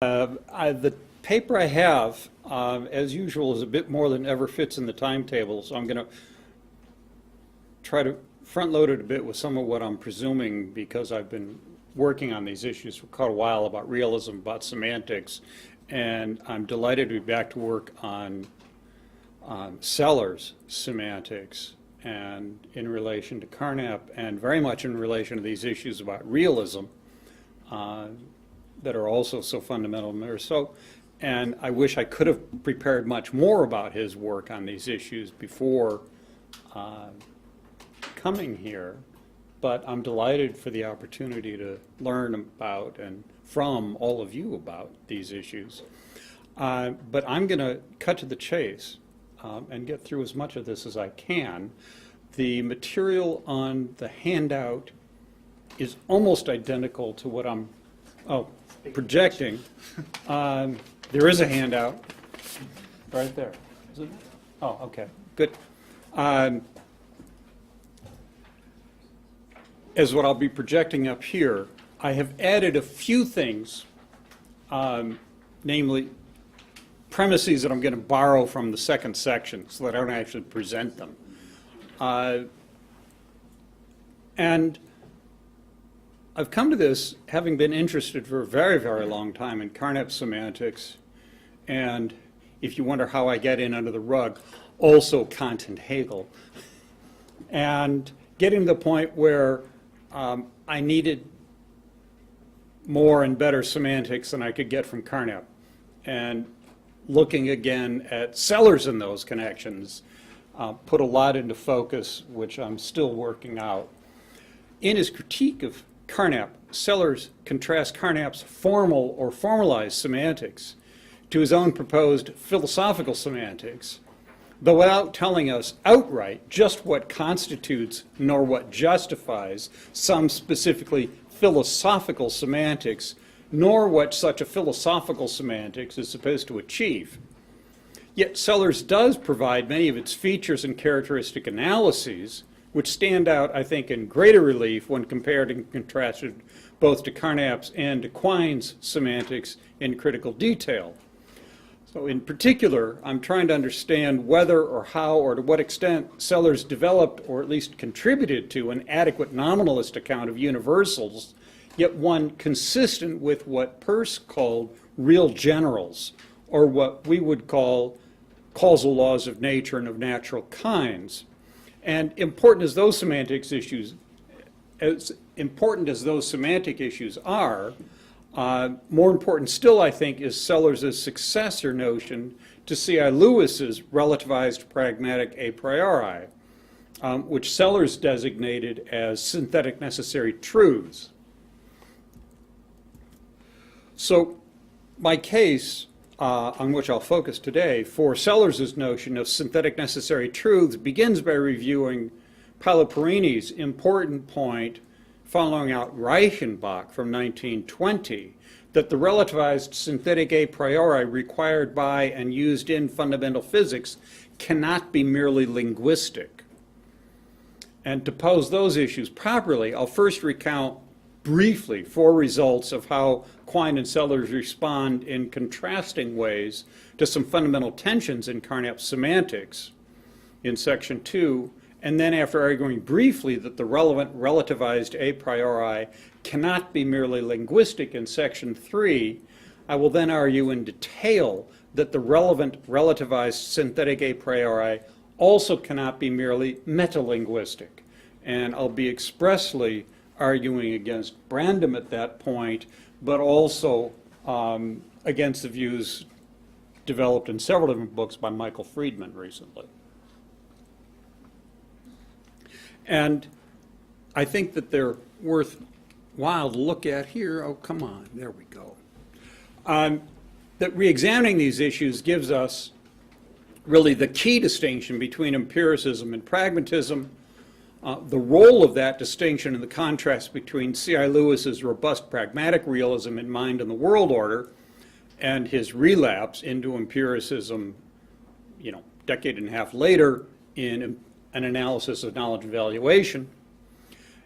The paper I have, as usual, is a bit more than ever fits in the timetable, so I'm going to try to front load it a bit with some of what I'm presuming, because I've been working on these issues for quite a while about realism, about semantics, and I'm delighted to be back to work on Sellars semantics and in relation to Carnap, and very much in relation to these issues about realism that are also so fundamental to Meillassoux. And I wish I could have prepared much more about his work on these issues before coming here, but I'm delighted for the opportunity to learn about and from all of you about these issues. But I'm going to cut to the chase and get through as much of this as I can. The material on the handout is almost identical to what I'm projecting. There is a handout right there. Is it? Oh, okay, good. As what I'll be projecting up here, I have added a few things, namely premises that I'm going to borrow from the second section so that I don't actually present them. And I've come to this having been interested for a very, very long time in Carnap semantics, and if you wonder how I get in under the rug, also Kant and Hegel, and getting to the point where I needed more and better semantics than I could get from Carnap, and looking again at Sellars in those connections put a lot into focus, which I'm still working out. In his critique of Carnap, Sellars contrasts Carnap's formal or formalized semantics to his own proposed philosophical semantics, though without telling us outright just what constitutes nor what justifies some specifically philosophical semantics, nor what such a philosophical semantics is supposed to achieve. Yet Sellars does provide many of its features and characteristic analyses which stand out, I think, in greater relief when compared and contrasted both to Carnap's and to Quine's semantics in critical detail. So in particular, I'm trying to understand whether or how or to what extent Sellars developed or at least contributed to an adequate nominalist account of universals, yet one consistent with what Peirce called real generals, or what we would call causal laws of nature and of natural kinds. And important as those semantics issues, as important as those semantic issues are, more important still, I think, is Sellars' successor notion to C.I. Lewis's relativized pragmatic a priori, which Sellars designated as synthetic necessary truths. So my case, on which I'll focus today, for Sellars' notion of synthetic necessary truths begins by reviewing Paolo Perini's important point following out Reichenbach from 1920, that the relativized synthetic a priori required by and used in fundamental physics cannot be merely linguistic. And to pose those issues properly, I'll first recount briefly 4 results of how Quine and Sellars respond in contrasting ways to some fundamental tensions in Carnap's semantics in section 2, and then after arguing briefly that the relevant relativized a priori cannot be merely linguistic in section 3, I will then argue in detail that the relevant relativized synthetic a priori also cannot be merely metalinguistic, and I'll be expressly arguing against Brandom at that point, but also against the views developed in several different books by Michael Friedman recently. And I think that they're worthwhile to look at here. Oh, come on, there we go. That re-examining these issues gives us really the key distinction between empiricism and pragmatism, the role of that distinction and the contrast between C.I. Lewis's robust pragmatic realism in mind and the world order and his relapse into empiricism, decade and a half later in an analysis of knowledge evaluation,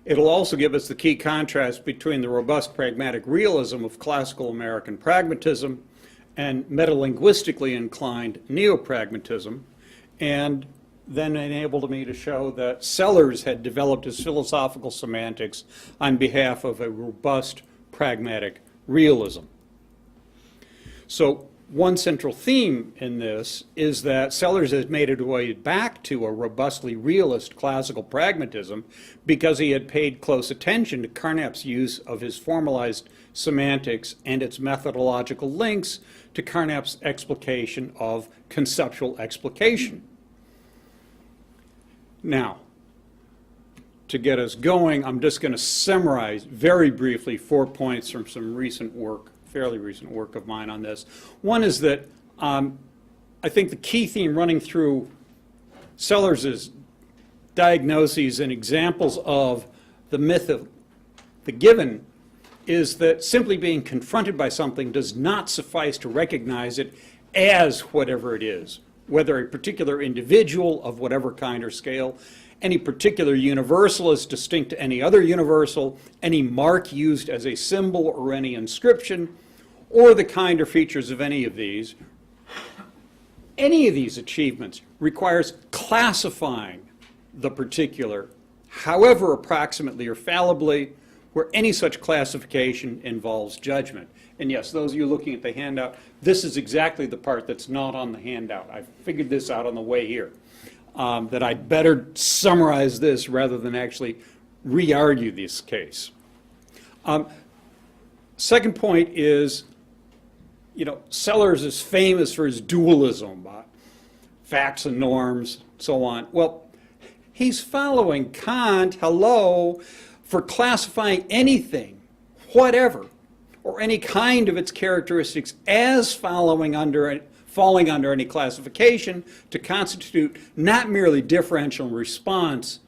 It'll also give us the key contrast between the robust pragmatic realism of classical American pragmatism and metalinguistically inclined neo-pragmatism, and then enabled me to show that Sellars had developed his philosophical semantics on behalf of a robust pragmatic realism. So one central theme in this is that Sellars has made his way back to a robustly realist classical pragmatism because he had paid close attention to Carnap's use of his formalized semantics and its methodological links to Carnap's explication of conceptual explication. Now, to get us going, I'm just going to summarize very briefly 4 points from some recent work, fairly recent work of mine on this. One is that I think the key theme running through Sellars' diagnoses and examples of the myth of the given is that simply being confronted by something does not suffice to recognize it as whatever it is, whether a particular individual of whatever kind or scale, any particular universal is distinct to any other universal, any mark used as a symbol or any inscription, or the kind or features of any of these. Any of these achievements requires classifying the particular, however approximately or fallibly, where any such classification involves judgment. And yes, those of you looking at the handout, this is exactly the part that's not on the handout. I figured this out on the way here, that I'd better summarize this rather than actually re-argue this case. Second point is, Sellars is famous for his dualism, facts and norms, so on. Well, he's following Kant, for classifying anything, whatever, or any kind of its characteristics as falling under any classification to constitute not merely differential response,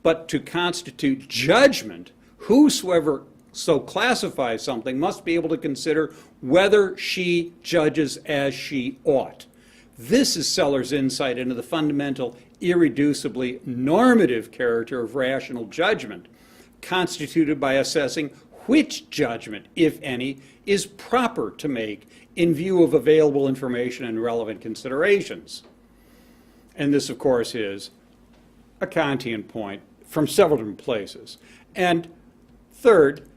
but to constitute judgment. Whosoever so classifies something must be able to consider whether she judges as she ought. This is Sellars' insight into the fundamental, irreducibly normative character of rational judgment, constituted by assessing which judgment, if any, is proper to make in view of available information and relevant considerations. And this, of course, is a Kantian point from several different places. And third,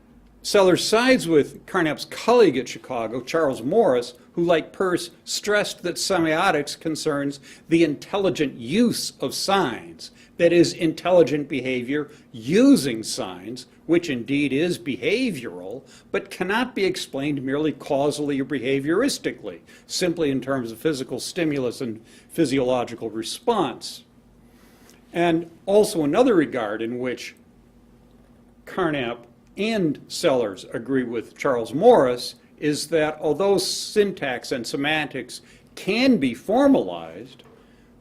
Sellars sides with Carnap's colleague at Chicago, Charles Morris, who, like Peirce, stressed that semiotics concerns the intelligent use of signs, that is, intelligent behavior using signs, which indeed is behavioral, but cannot be explained merely causally or behavioristically, simply in terms of physical stimulus and physiological response. And also another regard in which Carnap and Sellars agree with Charles Morris is that although syntax and semantics can be formalized,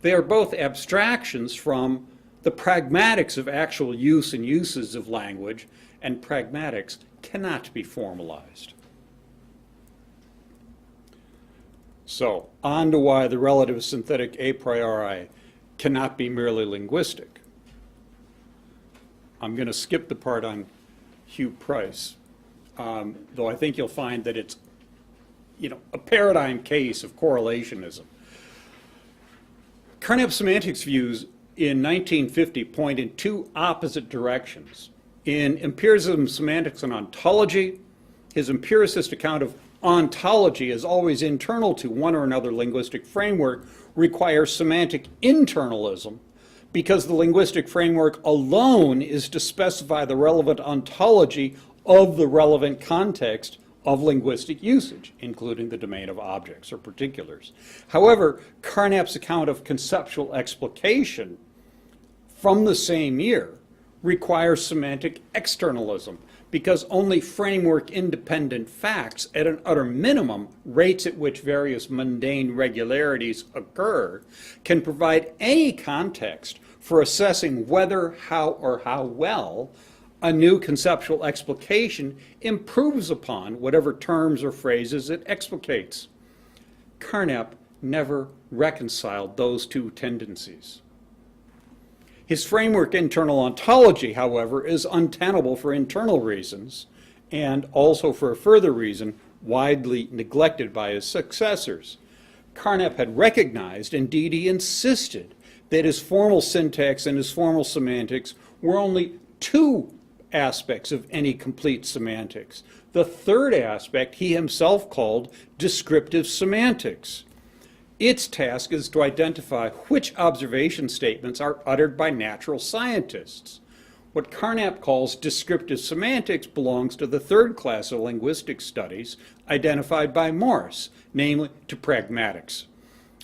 they are both abstractions from the pragmatics of actual use and uses of language, and pragmatics cannot be formalized. So, on to why the relative synthetic a priori cannot be merely linguistic. I'm going to skip the part on Hugh Price, though I think you'll find that it's, a paradigm case of correlationism. Carnap's semantics views in 1950 point in two opposite directions. In Empiricism, Semantics, and Ontology, his empiricist account of ontology as always internal to one or another linguistic framework requires semantic internalism, because the linguistic framework alone is to specify the relevant ontology of the relevant context of linguistic usage, including the domain of objects or particulars. However, Carnap's account of conceptual explication from the same year requires semantic externalism, because only framework-independent facts, at an utter minimum, rates at which various mundane regularities occur, can provide any context for assessing whether, how, or how well a new conceptual explication improves upon whatever terms or phrases it explicates. Carnap never reconciled those two tendencies. His framework, internal ontology, however, is untenable for internal reasons, and also for a further reason, widely neglected by his successors. Carnap had recognized, indeed he insisted, that his formal syntax and his formal semantics were only two aspects of any complete semantics. The third aspect he himself called descriptive semantics. Its task is to identify which observation statements are uttered by natural scientists. What Carnap calls descriptive semantics belongs to the third class of linguistic studies identified by Morse, namely to pragmatics.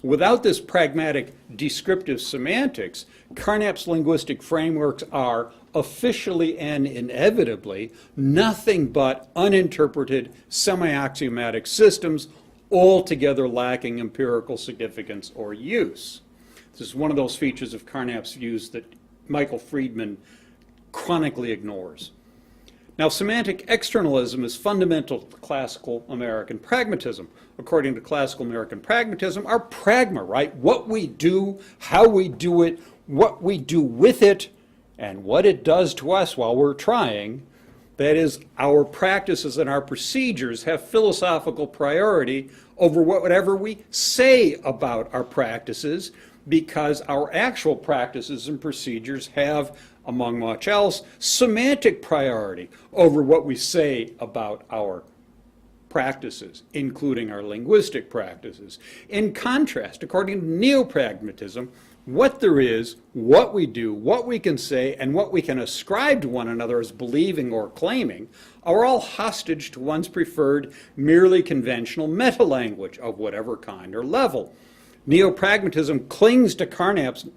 Without this pragmatic descriptive semantics, Carnap's linguistic frameworks are officially and inevitably nothing but uninterpreted semi-axiomatic systems, altogether lacking empirical significance or use. This is one of those features of Carnap's views that Michael Friedman chronically ignores. Now, semantic externalism is fundamental to classical American pragmatism. According to classical American pragmatism, our pragma, right? What we do, how we do it, what we do with it, and what it does to us while we're trying, that is, our practices and our procedures have philosophical priority over whatever we say about our practices, because our actual practices and procedures have, among much else, semantic priority over what we say about our practices, including our linguistic practices. In contrast, according to neo-pragmatism, what there is, what we do, what we can say, and what we can ascribe to one another as believing or claiming are all hostage to one's preferred merely conventional meta-language of whatever kind or level. Neo-pragmatism clings to Carnap's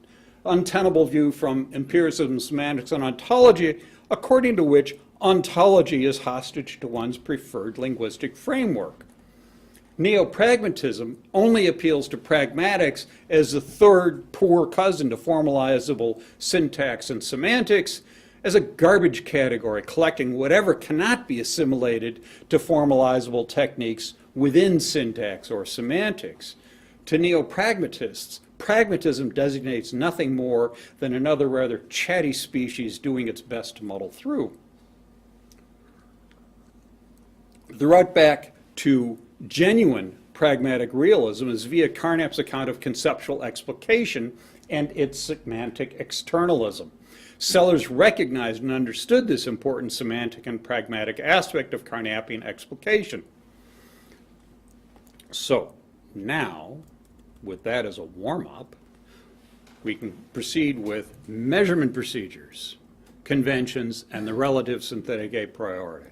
untenable view from empiricism, semantics, and ontology, according to which ontology is hostage to one's preferred linguistic framework. Neo-pragmatism only appeals to pragmatics as the third poor cousin to formalizable syntax and semantics, as a garbage category collecting whatever cannot be assimilated to formalizable techniques within syntax or semantics. To neo-pragmatists, pragmatism designates nothing more than another rather chatty species doing its best to muddle through. The route back to genuine pragmatic realism is via Carnap's account of conceptual explication and its semantic externalism. Sellars recognized and understood this important semantic and pragmatic aspect of Carnapian explication. So, now, with that as a warm-up, we can proceed with measurement procedures, conventions, and the relative synthetic a priori.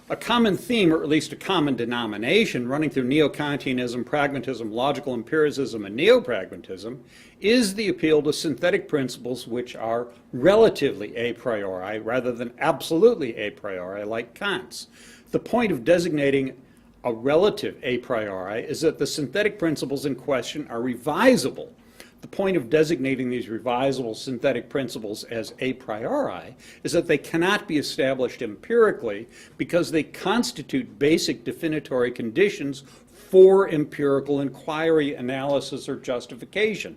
A common theme, or at least a common denomination, running through neo-Kantianism, pragmatism, logical empiricism, and neo-pragmatism is the appeal to synthetic principles which are relatively a priori rather than absolutely a priori like Kant's. The point of designating a relative a priori is that the synthetic principles in question are revisable. The point of designating these revisable synthetic principles as a priori is that they cannot be established empirically because they constitute basic definitory conditions for empirical inquiry, analysis, or justification.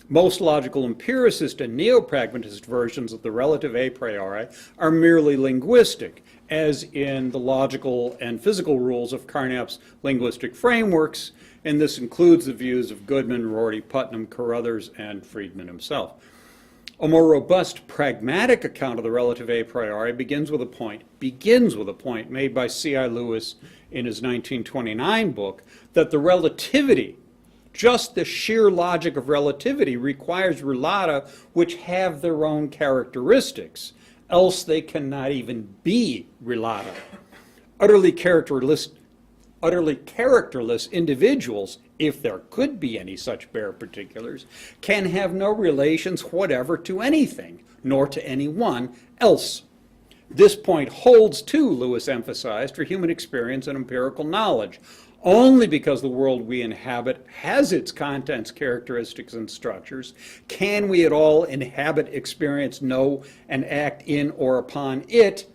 Most logical empiricist and neo-pragmatist versions of the relative a priori are merely linguistic, as in the logical and physical rules of Carnap's linguistic frameworks, and this includes the views of Goodman, Rorty, Putnam, Carruthers, and Friedman himself. A more robust pragmatic account of the relative a priori begins with a point made by C.I. Lewis in his 1929 book, that the relativity, just the sheer logic of relativity, requires relata which have their own characteristics, else they cannot even be relata. Utterly characterless individuals, if there could be any such bare particulars, can have no relations whatever to anything, nor to anyone else. This point holds, too, Lewis emphasized, for human experience and empirical knowledge. Only because the world we inhabit has its contents, characteristics, and structures can we at all inhabit, experience, know, and act in or upon it,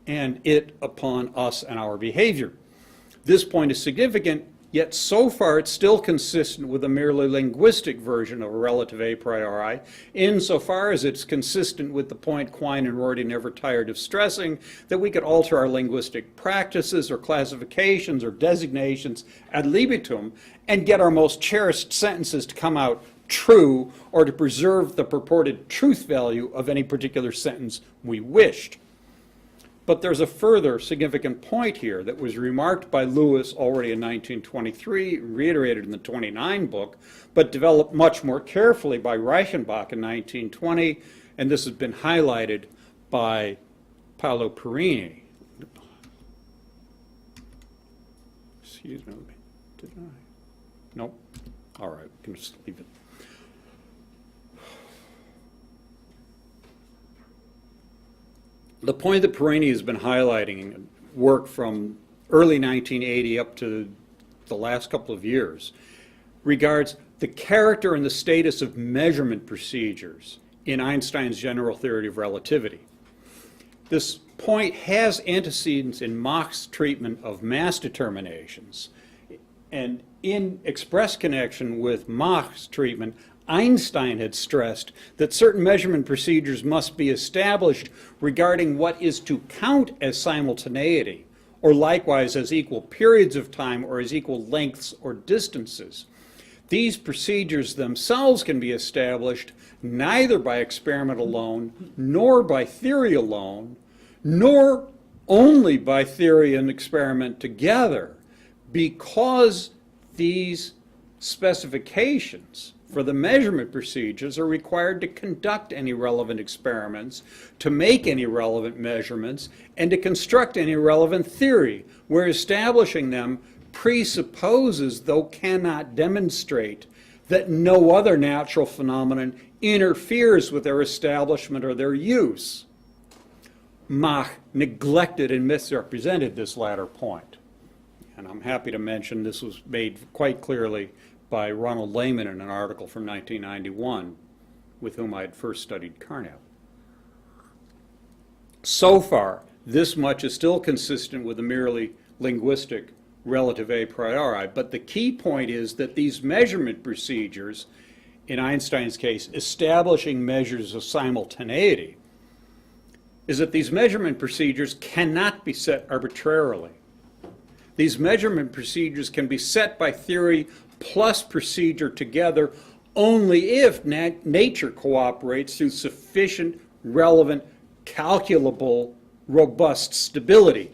and it upon us and our behavior. This point is significant Yet so far it's still consistent with a merely linguistic version of a relative a priori, insofar as it's consistent with the point Quine and Rorty never tired of stressing, that we could alter our linguistic practices or classifications or designations ad libitum and get our most cherished sentences to come out true, or to preserve the purported truth value of any particular sentence we wished. But there's a further significant point here that was remarked by Lewis already in 1923, reiterated in the 29 book, but developed much more carefully by Reichenbach in 1920, and this has been highlighted by Paolo Perini. Excuse me, did I? Nope. All right, we can just leave it. The point that Perini has been highlighting, work from early 1980 up to the last couple of years, regards the character and the status of measurement procedures in Einstein's general theory of relativity. This point has antecedents in Mach's treatment of mass determinations, and in express connection with Mach's treatment, Einstein had stressed that certain measurement procedures must be established regarding what is to count as simultaneity, or likewise as equal periods of time or as equal lengths or distances. These procedures themselves can be established neither by experiment alone, nor by theory alone, nor only by theory and experiment together, because these specifications for the measurement procedures are required to conduct any relevant experiments, to make any relevant measurements, and to construct any relevant theory, where establishing them presupposes, though cannot demonstrate, that no other natural phenomenon interferes with their establishment or their use. Mach neglected and misrepresented this latter point. And I'm happy to mention this was made quite clearly by Ronald Lehman in an article from 1991, with whom I had first studied Carnap. So far, this much is still consistent with a merely linguistic relative a priori, but the key point is that these measurement procedures, in Einstein's case, establishing measures of simultaneity, is that these measurement procedures cannot be set arbitrarily. These measurement procedures can be set by theory plus procedure together only if nature cooperates through sufficient, relevant, calculable, robust stability.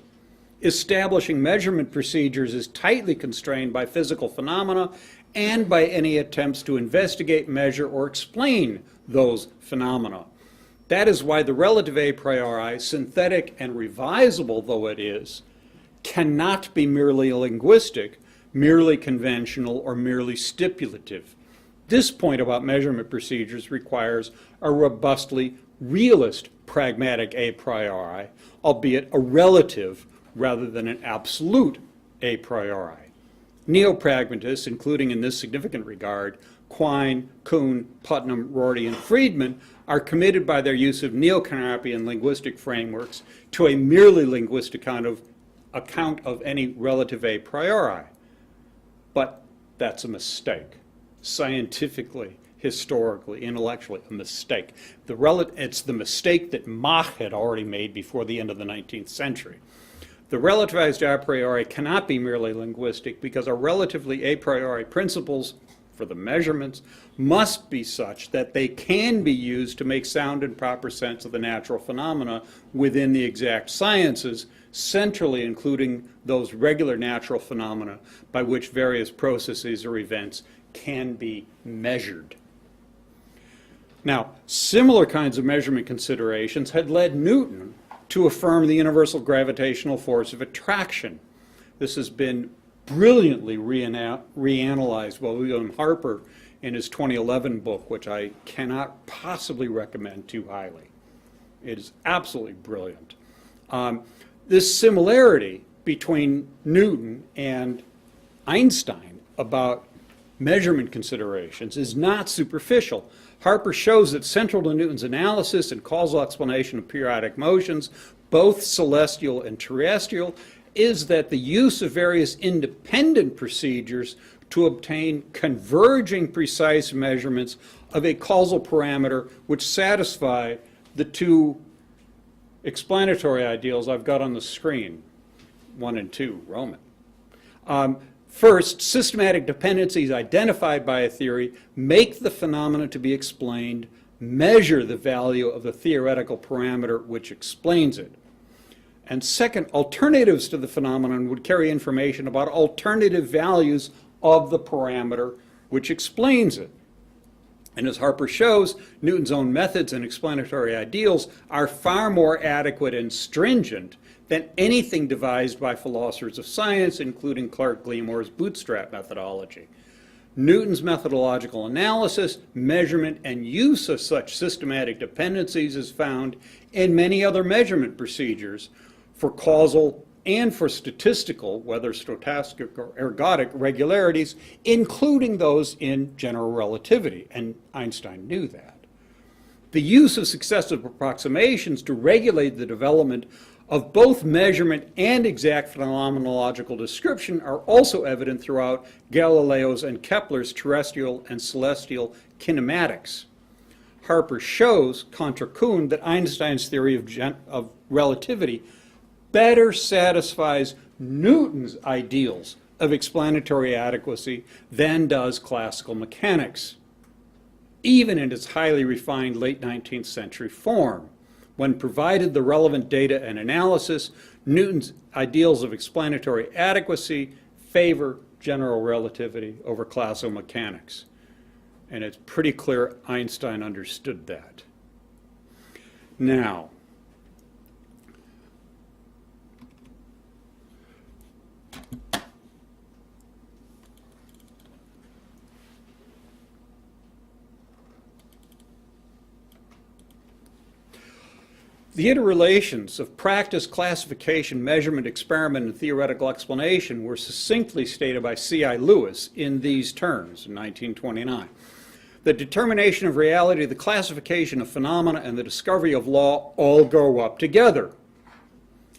Establishing measurement procedures is tightly constrained by physical phenomena and by any attempts to investigate, measure, or explain those phenomena. That is why the relative a priori, synthetic and revisable though it is, cannot be merely linguistic, merely conventional, or merely stipulative. This point about measurement procedures requires a robustly realist pragmatic a priori, albeit a relative rather than an absolute a priori. Neo-pragmatists, including in this significant regard Quine, Kuhn, Putnam, Rorty, and Friedman, are committed by their use of neo-Carnapian linguistic frameworks to a merely linguistic account of any relative a priori. But that's a mistake. Scientifically, historically, intellectually, a mistake. It's the mistake that Mach had already made before the end of the 19th century. The relativized a priori cannot be merely linguistic because our relatively a priori principles for the measurements must be such that they can be used to make sound and proper sense of the natural phenomena within the exact sciences, centrally including those regular natural phenomena by which various processes or events can be measured. Now, similar kinds of measurement considerations had led Newton to affirm the universal gravitational force of attraction. This has been brilliantly reanalyzed by William Harper in his 2011 book, which I cannot possibly recommend too highly. It is absolutely brilliant. This similarity between Newton and Einstein about measurement considerations is not superficial. Harper shows that central to Newton's analysis and causal explanation of periodic motions, both celestial and terrestrial, is that the use of various independent procedures to obtain converging precise measurements of a causal parameter which satisfy the two explanatory ideals I've got on the screen, 1 and 2, Roman. First, systematic dependencies identified by a theory make the phenomena to be explained, measure the value of the theoretical parameter which explains it. And second, alternatives to the phenomenon would carry information about alternative values of the parameter which explains it. And as Harper shows, Newton's own methods and explanatory ideals are far more adequate and stringent than anything devised by philosophers of science, including Clark Gleamore's bootstrap methodology. Newton's methodological analysis, measurement, and use of such systematic dependencies is found in many other measurement procedures for causal and for statistical, whether stochastic or ergodic regularities, including those in general relativity, and Einstein knew that. The use of successive approximations to regulate the development of both measurement and exact phenomenological description are also evident throughout Galileo's and Kepler's terrestrial and celestial kinematics. Harper shows, contra Kuhn, that Einstein's theory of relativity better satisfies Newton's ideals of explanatory adequacy than does classical mechanics, even in its highly refined late 19th century form. When provided the relevant data and analysis, Newton's ideals of explanatory adequacy favor general relativity over classical mechanics. And it's pretty clear Einstein understood that. Now, the interrelations of practice, classification, measurement, experiment, and theoretical explanation were succinctly stated by C.I. Lewis in these terms in 1929. The determination of reality, the classification of phenomena, and the discovery of law all go up together.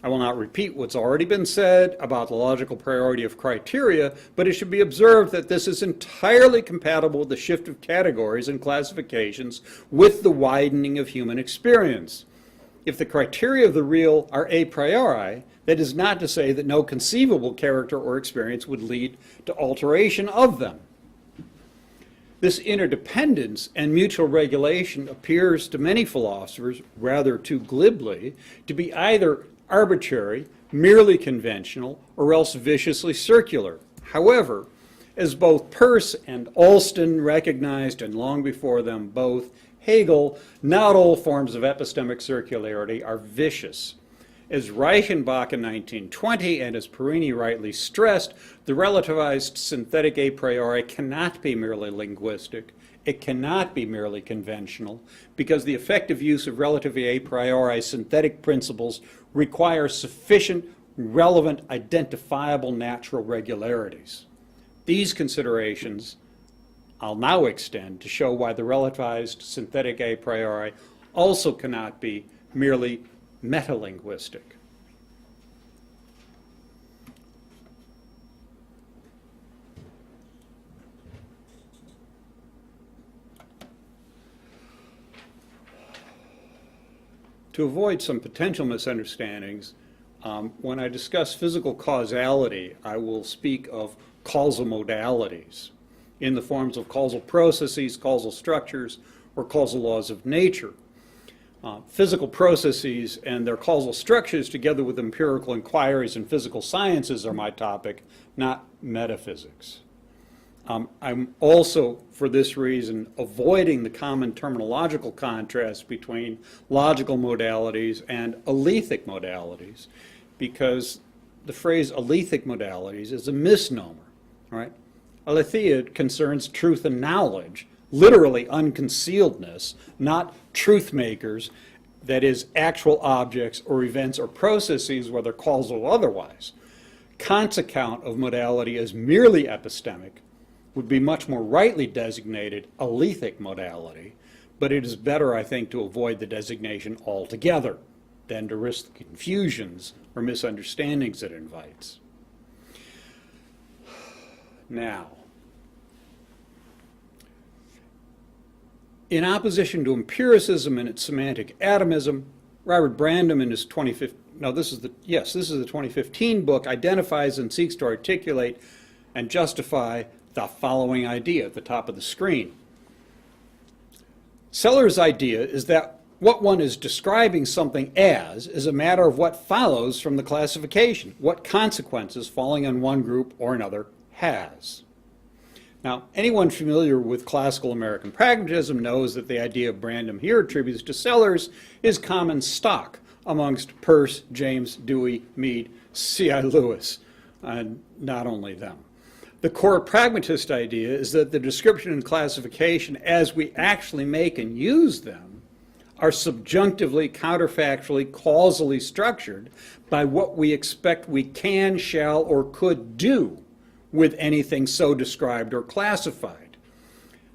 I will not repeat what's already been said about the logical priority of criteria, but it should be observed that this is entirely compatible with the shift of categories and classifications with the widening of human experience. If the criteria of the real are a priori, that is not to say that no conceivable character or experience would lead to alteration of them. This interdependence and mutual regulation appears to many philosophers, rather too glibly, to be either arbitrary, merely conventional, or else viciously circular. However, as both Peirce and Alston recognized, and long before them both, Hegel, not all forms of epistemic circularity are vicious. As Reichenbach in 1920 and as Perini rightly stressed, the relativized synthetic a priori cannot be merely linguistic. It cannot be merely conventional, because the effective use of relatively a priori synthetic principles requires sufficient, relevant, identifiable natural regularities. These considerations I'll now extend to show why the relativized synthetic a priori also cannot be merely metalinguistic. To avoid some potential misunderstandings, when I discuss physical causality, I will speak of causal modalities in the forms of causal processes, causal structures, or causal laws of nature. Physical processes and their causal structures, together with empirical inquiries in physical sciences, are my topic, not metaphysics. I'm also, for this reason, avoiding the common terminological contrast between logical modalities and alethic modalities, because the phrase alethic modalities is a misnomer, right? Aletheia concerns truth and knowledge, literally unconcealedness, not truth makers, that is, actual objects or events or processes, whether causal or otherwise. Kant's account of modality as merely epistemic would be much more rightly designated alethic modality, but it is better, I think, to avoid the designation altogether. than to risk the confusions or misunderstandings it invites. Now, in opposition to empiricism and its semantic atomism, Robert Brandom in his 2015 book identifies and seeks to articulate and justify the following idea at the top of the screen. Sellars' idea is that what one is describing something as is a matter of what follows from the classification, what consequences falling on one group or another has. Now, anyone familiar with classical American pragmatism knows that the idea Brandom here attributes to Sellars is common stock amongst Peirce, James, Dewey, Mead, C.I. Lewis, and not only them. The core pragmatist idea is that the description and classification as we actually make and use them are subjunctively, counterfactually, causally structured by what we expect we can, shall, or could do with anything so described or classified,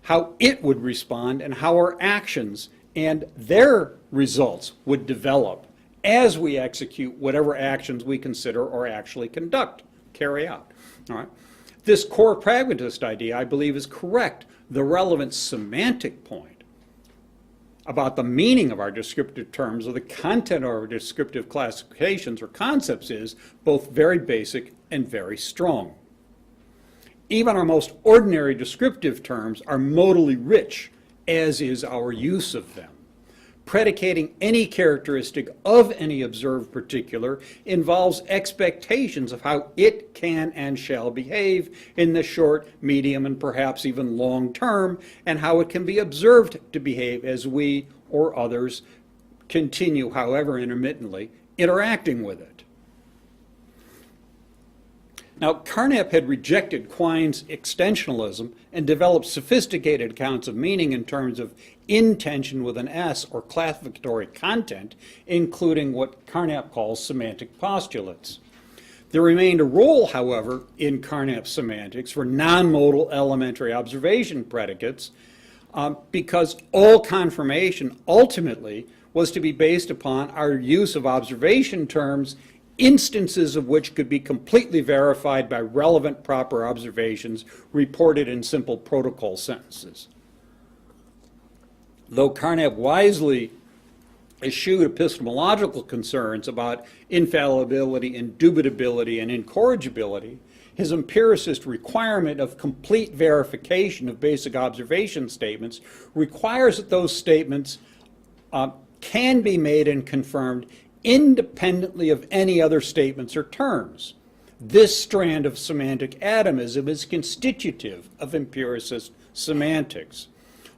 how it would respond and how our actions and their results would develop as we execute whatever actions we consider or actually carry out. All right? This core pragmatist idea, I believe, is correct. The relevant semantic point about the meaning of our descriptive terms or the content of our descriptive classifications or concepts is both very basic and very strong. Even our most ordinary descriptive terms are modally rich, as is our use of them. Predicating any characteristic of any observed particular involves expectations of how it can and shall behave in the short, medium, and perhaps even long term, and how it can be observed to behave as we or others continue, however intermittently, interacting with it. Now, Carnap had rejected Quine's extensionalism and developed sophisticated accounts of meaning in terms of intention with an S or classificatory content, including what Carnap calls semantic postulates. There remained a role, however, in Carnap's semantics for non-modal elementary observation predicates because all confirmation ultimately was to be based upon our use of observation terms, instances of which could be completely verified by relevant proper observations reported in simple protocol sentences. Though Carnap wisely eschewed epistemological concerns about infallibility, indubitability, and incorrigibility, his empiricist requirement of complete verification of basic observation statements requires that those statements can be made and confirmed independently of any other statements or terms. This strand of semantic atomism is constitutive of empiricist semantics.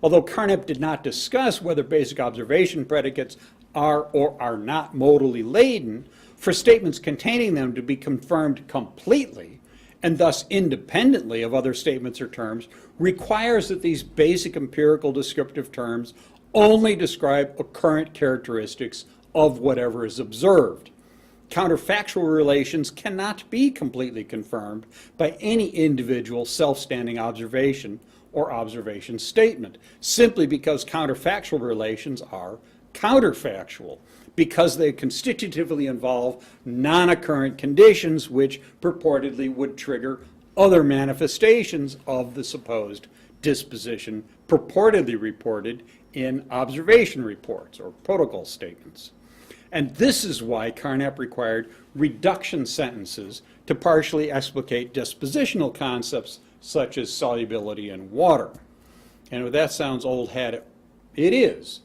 Although Carnap did not discuss whether basic observation predicates are or are not modally laden, for statements containing them to be confirmed completely, and thus independently of other statements or terms, requires that these basic empirical descriptive terms only describe occurrent characteristics of whatever is observed. Counterfactual relations cannot be completely confirmed by any individual self-standing observation or observation statement, simply because counterfactual relations are counterfactual, because they constitutively involve non-occurrent conditions which purportedly would trigger other manifestations of the supposed disposition purportedly reported in observation reports or protocol statements. And this is why Carnap required reduction sentences to partially explicate dispositional concepts such as solubility in water. And if that sounds old hat, it is,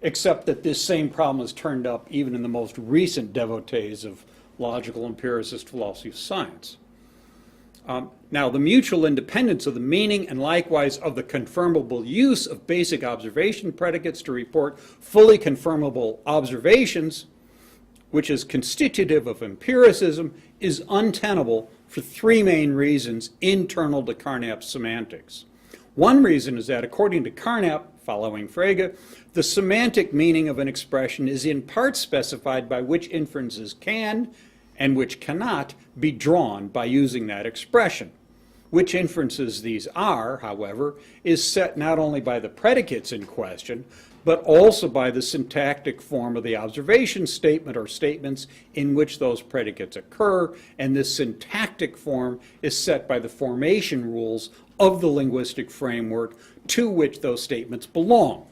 except that this same problem has turned up even in the most recent devotees of logical empiricist philosophy of science. Now, the mutual independence of the meaning and likewise of the confirmable use of basic observation predicates to report fully confirmable observations, which is constitutive of empiricism, is untenable for three main reasons internal to Carnap's semantics. One reason is that, according to Carnap, following Frege, the semantic meaning of an expression is in part specified by which inferences can and which cannot be drawn by using that expression. Which inferences these are, however, is set not only by the predicates in question, but also by the syntactic form of the observation statement or statements in which those predicates occur, and this syntactic form is set by the formation rules of the linguistic framework to which those statements belong.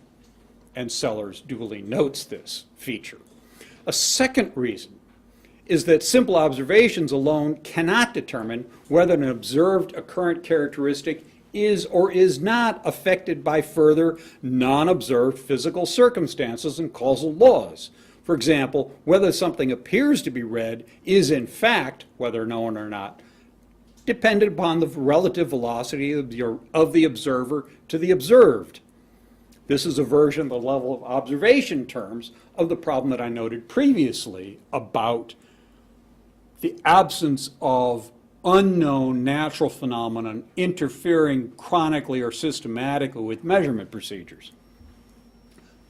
And Sellars duly notes this feature. A second reason is that simple observations alone cannot determine whether an observed occurrent characteristic is or is not affected by further non-observed physical circumstances and causal laws. For example, whether something appears to be red is in fact, whether known or not, dependent upon the relative velocity of the observer to the observed. This is a version of the level of observation terms of the problem that I noted previously about the absence of unknown natural phenomenon interfering chronically or systematically with measurement procedures.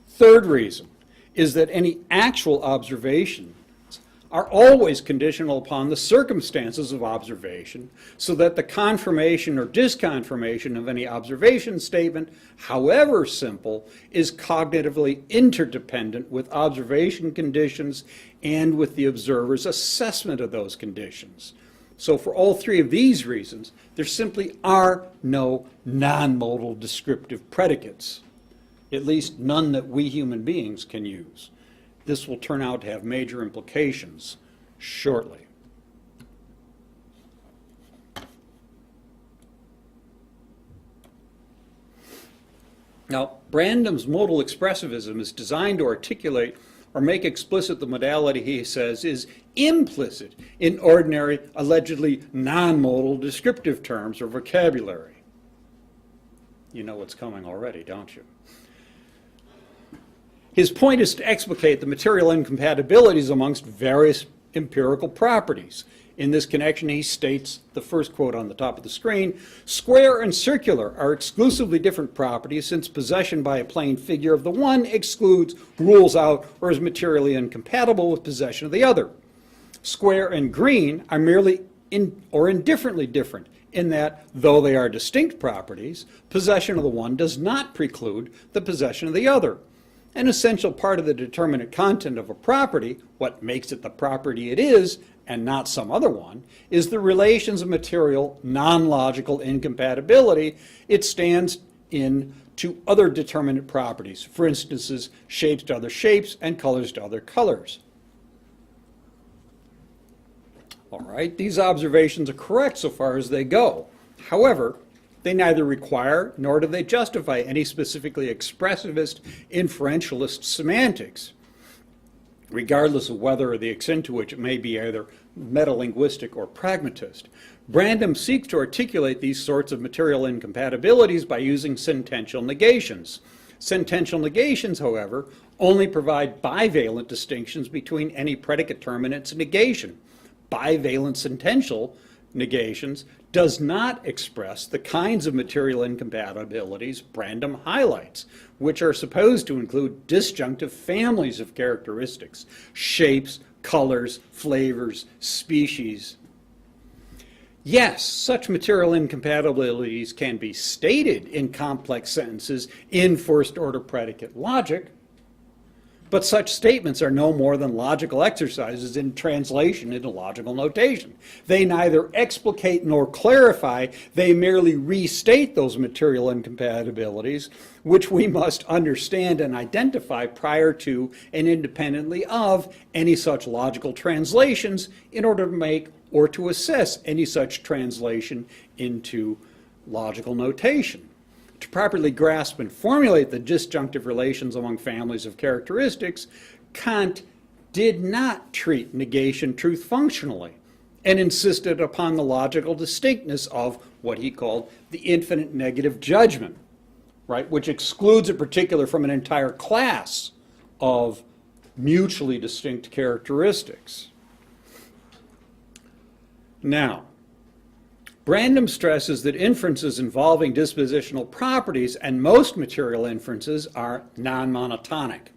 Third reason is that any actual observations are always conditional upon the circumstances of observation, so that the confirmation or disconfirmation of any observation statement, however simple, is cognitively interdependent with observation conditions and with the observer's assessment of those conditions. So for all three of these reasons, there simply are no non-modal descriptive predicates, at least none that we human beings can use. This will turn out to have major implications shortly. Now, Brandom's modal expressivism is designed to articulate or make explicit the modality he says is implicit in ordinary, allegedly non-modal descriptive terms or vocabulary. You know what's coming already, don't you? His point is to explicate the material incompatibilities amongst various empirical properties. In this connection, he states, the first quote on the top of the screen, square and circular are exclusively different properties since possession by a plane figure of the one excludes, rules out, or is materially incompatible with possession of the other. Square and green are merely indifferently different in that, though they are distinct properties, possession of the one does not preclude the possession of the other. An essential part of the determinate content of a property, what makes it the property it is, and not some other one, is the relations of material, non-logical incompatibility it stands in to other determinate properties. For instance, shapes to other shapes and colors to other colors. All right, these observations are correct so far as they go. However, they neither require nor do they justify any specifically expressivist, inferentialist semantics, regardless of whether or the extent to which it may be either metalinguistic or pragmatist. Brandom seeks to articulate these sorts of material incompatibilities by using sentential negations. Sentential negations, however, only provide bivalent distinctions between any predicate term and its negation. Bivalent sentential negations does not express the kinds of material incompatibilities Brandom highlights, which are supposed to include disjunctive families of characteristics, shapes, colors, flavors, species. Yes, such material incompatibilities can be stated in complex sentences in first-order predicate logic, but such statements are no more than logical exercises in translation into logical notation. They neither explicate nor clarify, they merely restate those material incompatibilities, which we must understand and identify prior to and independently of any such logical translations in order to make or to assess any such translation into logical notation. To properly grasp and formulate the disjunctive relations among families of characteristics, Kant did not treat negation truth functionally and insisted upon the logical distinctness of what he called the infinite negative judgment, right, which excludes a particular from an entire class of mutually distinct characteristics. Now, Brandom stresses that inferences involving dispositional properties and most material inferences are non-monotonic.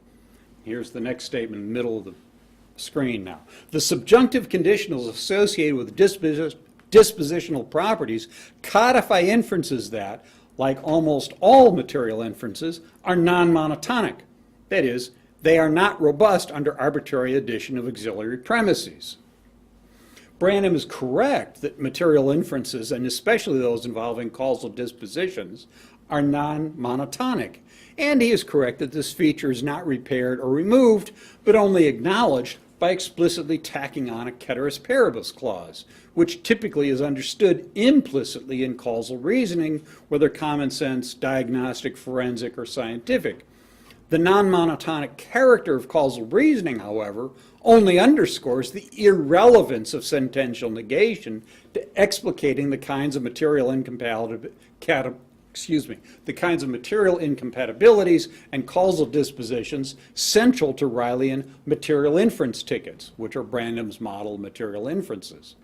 Here's the next statement in the middle of the screen now. The subjunctive conditionals associated with dispositional properties codify inferences that, like almost all material inferences, are non-monotonic. That is, they are not robust under arbitrary addition of auxiliary premises. Brandom is correct that material inferences, and especially those involving causal dispositions, are non-monotonic. And he is correct that this feature is not repaired or removed, but only acknowledged by explicitly tacking on a ceteris paribus clause, which typically is understood implicitly in causal reasoning, whether common sense, diagnostic, forensic, or scientific. The non-monotonic character of causal reasoning, however, only underscores the irrelevance of sentential negation to explicating the kinds of material incompatibilities and causal dispositions central to Rileyan material inference tickets, which are Brandom's model material inferences.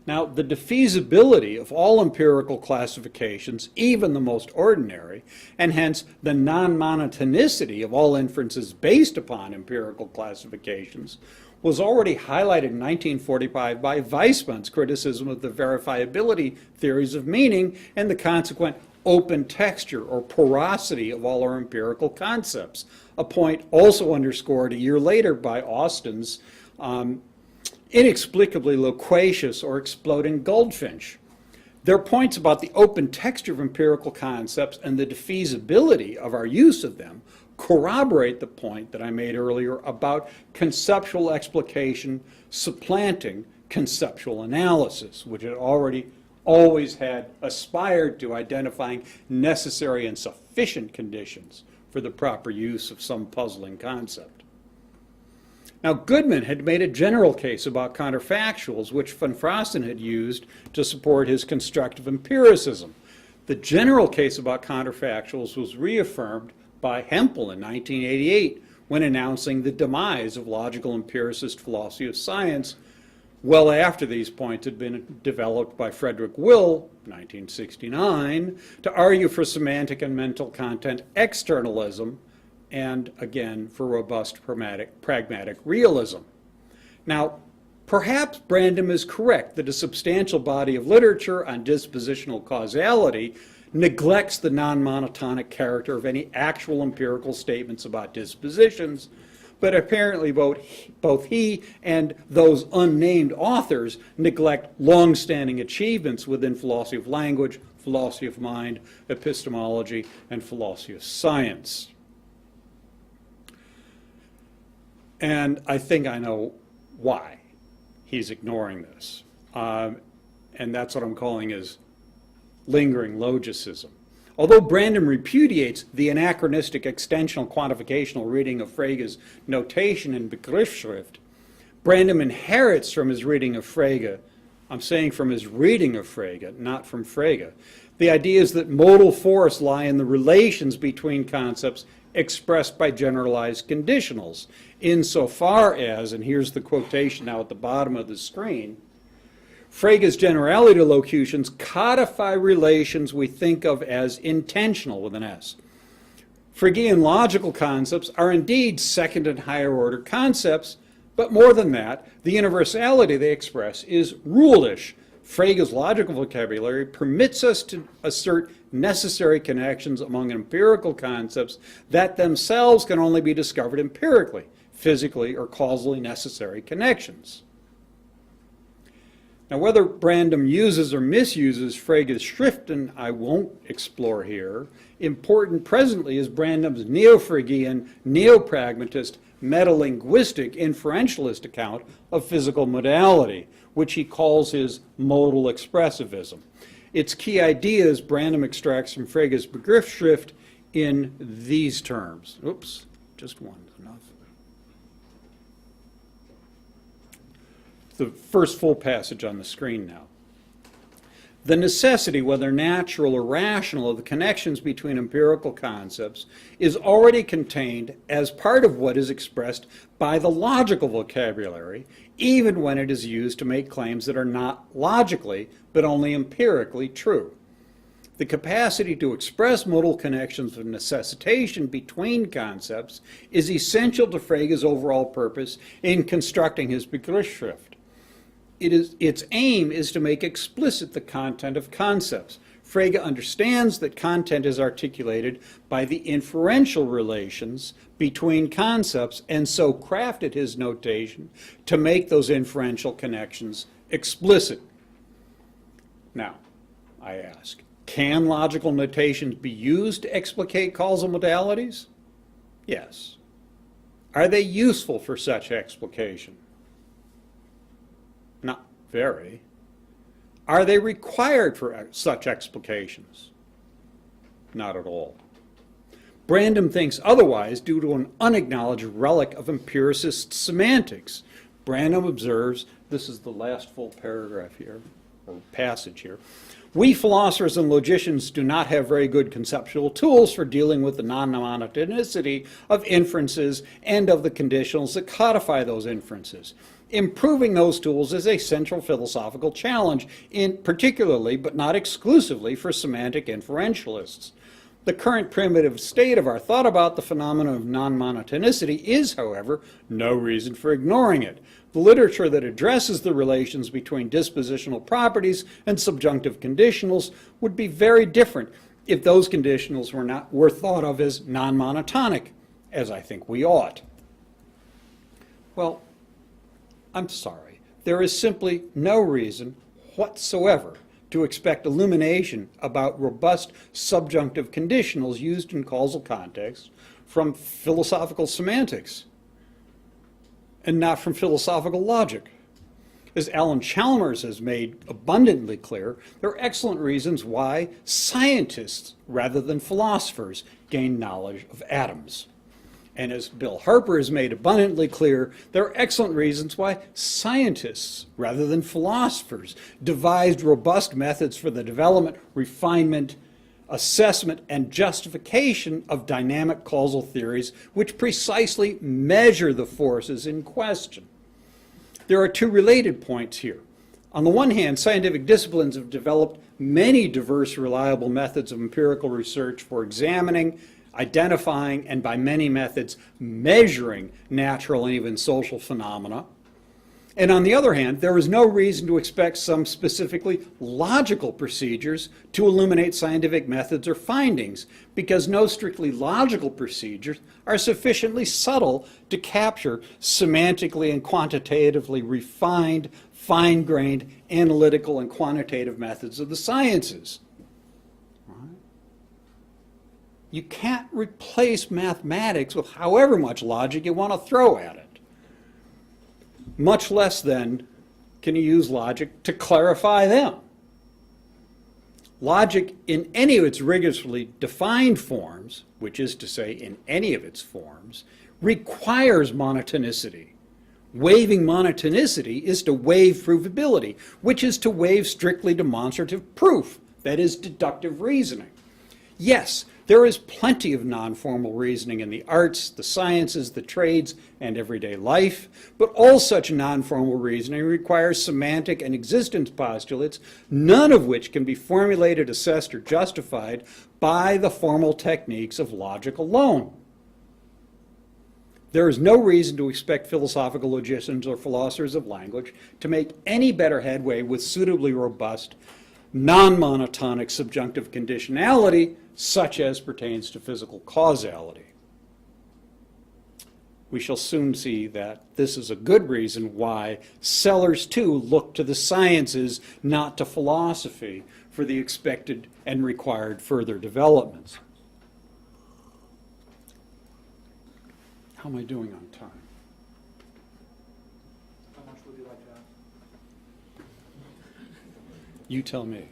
Now, the defeasibility of all empirical classifications, even the most ordinary, and hence the non-monotonicity of all inferences based upon empirical classifications, was already highlighted in 1945 by Weismann's criticism of the verifiability theories of meaning and the consequent open texture or porosity of all our empirical concepts, a point also underscored a year later by Austin's inexplicably loquacious or exploding goldfinch. Their points about the open texture of empirical concepts and the defeasibility of our use of them corroborate the point that I made earlier about conceptual explication supplanting conceptual analysis, which had always had aspired to identifying necessary and sufficient conditions for the proper use of some puzzling concept. Now, Goodman had made a general case about counterfactuals, which Van Frosten had used to support his constructive empiricism. The general case about counterfactuals was reaffirmed by Hempel in 1988 when announcing the demise of logical empiricist philosophy of science, well after these points had been developed by Frederick Will, 1969, to argue for semantic and mental content externalism, and again for robust pragmatic realism. Now, perhaps Brandom is correct that a substantial body of literature on dispositional causality neglects the non-monotonic character of any actual empirical statements about dispositions, but apparently both he and those unnamed authors neglect long-standing achievements within philosophy of language, philosophy of mind, epistemology, and philosophy of science. And I think I know why he's ignoring this. And that's what I'm calling his lingering logicism. Although Brandom repudiates the anachronistic extensional quantificational reading of Frege's notation in Begriffsschrift, Brandom inherits from his reading of Frege, I'm saying from his reading of Frege, not from Frege, the ideas that modal force lie in the relations between concepts expressed by generalized conditionals, insofar as, and here's the quotation now at the bottom of the screen, Frege's generality locutions codify relations we think of as intentional with an S. Fregean logical concepts are indeed second and higher order concepts, but more than that, the universality they express is rule-ish. Frege's logical vocabulary permits us to assert necessary connections among empirical concepts that themselves can only be discovered empirically, physically or causally necessary connections. Now, whether Brandom uses or misuses Frege's Schriften, I won't explore here. Important presently is Brandom's neo-Fregean, neo-pragmatist, metalinguistic, inferentialist account of physical modality, which he calls his modal expressivism. Its key ideas Brandom extracts from Frege's Begriffsschrift in these terms. Oops, just one is enough. The first full passage on the screen now. The necessity, whether natural or rational, of the connections between empirical concepts is already contained as part of what is expressed by the logical vocabulary, even when it is used to make claims that are not logically, but only empirically true. The capacity to express modal connections of necessitation between concepts is essential to Frege's overall purpose in constructing his Begriffsschrift. Its aim is to make explicit the content of concepts. Frege understands that content is articulated by the inferential relations between concepts, and so crafted his notation to make those inferential connections explicit. Now, I ask, can logical notations be used to explicate causal modalities? Yes. Are they useful for such explication? Not very. Are they required for such explications? Not at all. Brandom thinks otherwise due to an unacknowledged relic of empiricist semantics. Brandom observes, this is the last full paragraph here, or passage here, we philosophers and logicians do not have very good conceptual tools for dealing with the non-monotonicity of inferences and of the conditionals that codify those inferences. Improving those tools is a central philosophical challenge, particularly but not exclusively for semantic inferentialists. The current primitive state of our thought about the phenomenon of non-monotonicity is, however, no reason for ignoring it. The literature that addresses the relations between dispositional properties and subjunctive conditionals would be very different if those conditionals were thought of as non-monotonic, as I think we ought. Well, I'm sorry. There is simply no reason whatsoever to expect illumination about robust subjunctive conditionals used in causal contexts from philosophical semantics and not from philosophical logic. As Alan Chalmers has made abundantly clear, there are excellent reasons why scientists, rather than philosophers, gain knowledge of atoms. And as Bill Harper has made abundantly clear, there are excellent reasons why scientists, rather than philosophers, devised robust methods for the development, refinement, assessment, and justification of dynamic causal theories which precisely measure the forces in question. There are two related points here. On the one hand, scientific disciplines have developed many diverse, reliable methods of empirical research for examining, identifying, and by many methods measuring natural and even social phenomena. And on the other hand, there is no reason to expect some specifically logical procedures to illuminate scientific methods or findings, because no strictly logical procedures are sufficiently subtle to capture semantically and quantitatively refined, fine-grained, analytical and quantitative methods of the sciences. You can't replace mathematics with however much logic you want to throw at it. Much less then can you use logic to clarify them. Logic in any of its rigorously defined forms, which is to say in any of its forms, requires monotonicity. Waiving monotonicity is to waive provability, which is to waive strictly demonstrative proof, that is, deductive reasoning. Yes, there is plenty of non-formal reasoning in the arts, the sciences, the trades, and everyday life, but all such non-formal reasoning requires semantic and existence postulates, none of which can be formulated, assessed, or justified by the formal techniques of logic alone. There is no reason to expect philosophical logicians or philosophers of language to make any better headway with suitably robust, non-monotonic subjunctive conditionality, such as pertains to physical causality. We shall soon see that this is a good reason why Sellars, too, look to the sciences, not to philosophy, for the expected and required further developments. How am I doing on time? How much would you like to have? You tell me.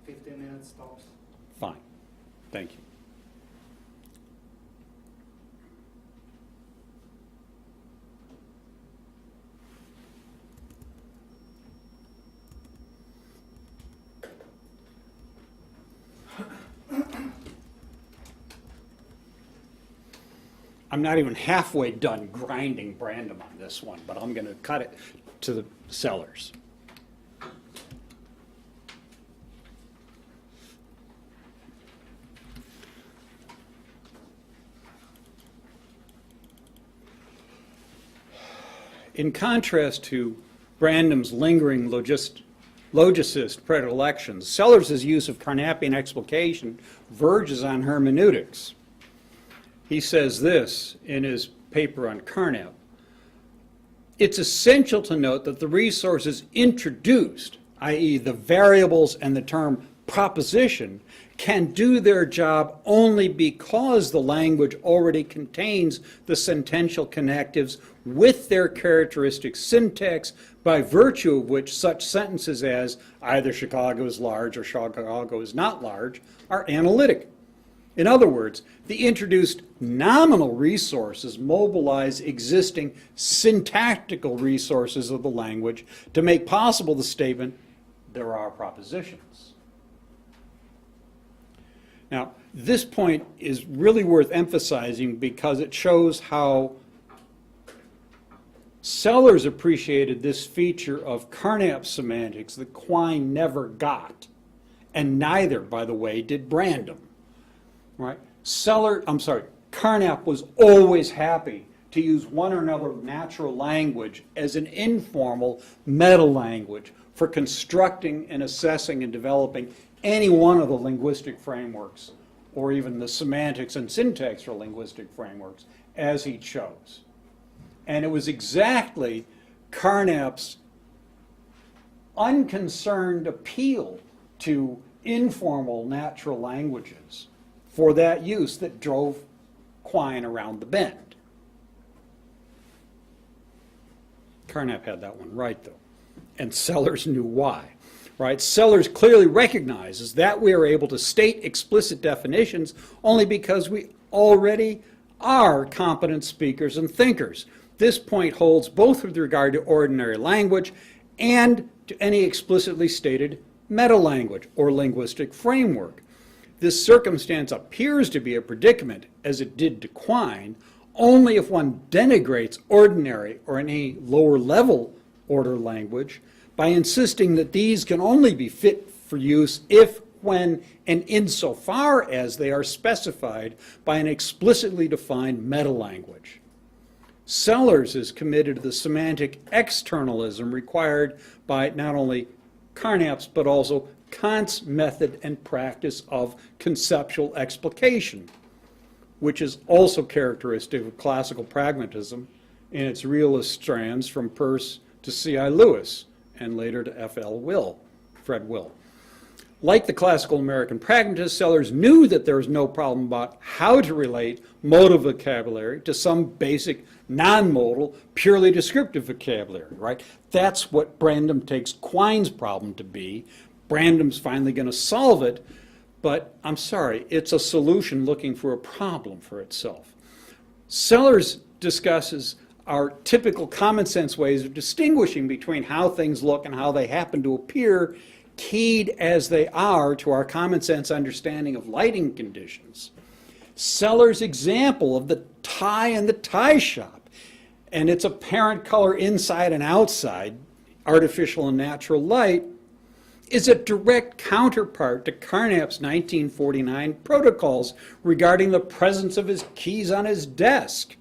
15 minutes tops. Fine. Thank you. I'm not even halfway done grinding Brandom on this one, but I'm going to cut it to the Sellars. In contrast to Brandom's lingering logicist predilections. Sellars' use of Carnapian explication verges on hermeneutics. He says this in his paper on Carnap. It's essential to note that the resources introduced, i.e. the variables and the term proposition, can do their job only because the language already contains the sentential connectives with their characteristic syntax, by virtue of which such sentences as either Chicago is large or Chicago is not large are analytic. In other words, the introduced nominal resources mobilize existing syntactical resources of the language to make possible the statement, there are propositions. Now, this point is really worth emphasizing because it shows how Sellars appreciated this feature of Carnap semantics that Quine never got, and neither, by the way, did Brandom. Right? Carnap was always happy to use one or another natural language as an informal meta-language for constructing and assessing and developing any one of the linguistic frameworks, or even the semantics and syntax for linguistic frameworks, as he chose. And it was exactly Carnap's unconcerned appeal to informal natural languages for that use that drove Quine around the bend. Carnap had that one right, though, and Sellars knew why. Right? Sellars clearly recognizes that we are able to state explicit definitions only because we already are competent speakers and thinkers. This point holds both with regard to ordinary language and to any explicitly stated meta-language or linguistic framework. This circumstance appears to be a predicament, as it did to Quine, only if one denigrates ordinary or any lower level order language by insisting that these can only be fit for use if, when, and insofar as they are specified by an explicitly defined meta-language. Sellars is committed to the semantic externalism required by not only Carnap's but also Kant's method and practice of conceptual explication, which is also characteristic of classical pragmatism in its realist strands from Peirce to C.I. Lewis and later to Fred Will. Like the classical American pragmatists, Sellars knew that there was no problem about how to relate modal vocabulary to some basic non-modal, purely descriptive vocabulary, right? That's what Brandom takes Quine's problem to be. Brandom's finally going to solve it, but I'm sorry, it's a solution looking for a problem for itself. Sellars discusses our typical common sense ways of distinguishing between how things look and how they happen to appear, keyed as they are to our common sense understanding of lighting conditions. Sellars' example of the tie in the tie shop and its apparent color inside and outside, artificial and natural light, is a direct counterpart to Carnap's 1949 protocols regarding the presence of his keys on his desk.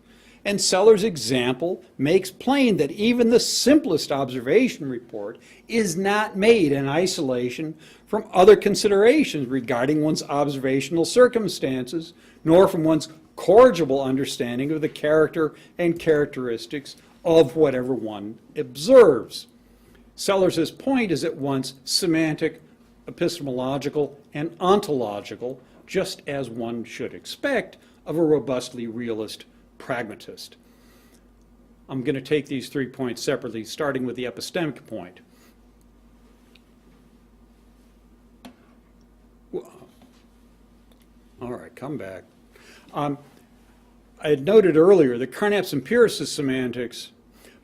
And Sellars' example makes plain that even the simplest observation report is not made in isolation from other considerations regarding one's observational circumstances, nor from one's corrigible understanding of the character and characteristics of whatever one observes. Sellars' point is at once semantic, epistemological, and ontological, just as one should expect of a robustly realist pragmatist. I'm going to take these 3 points separately, starting with the epistemic point. All right, come back. I had noted earlier that Carnap's empiricist semantics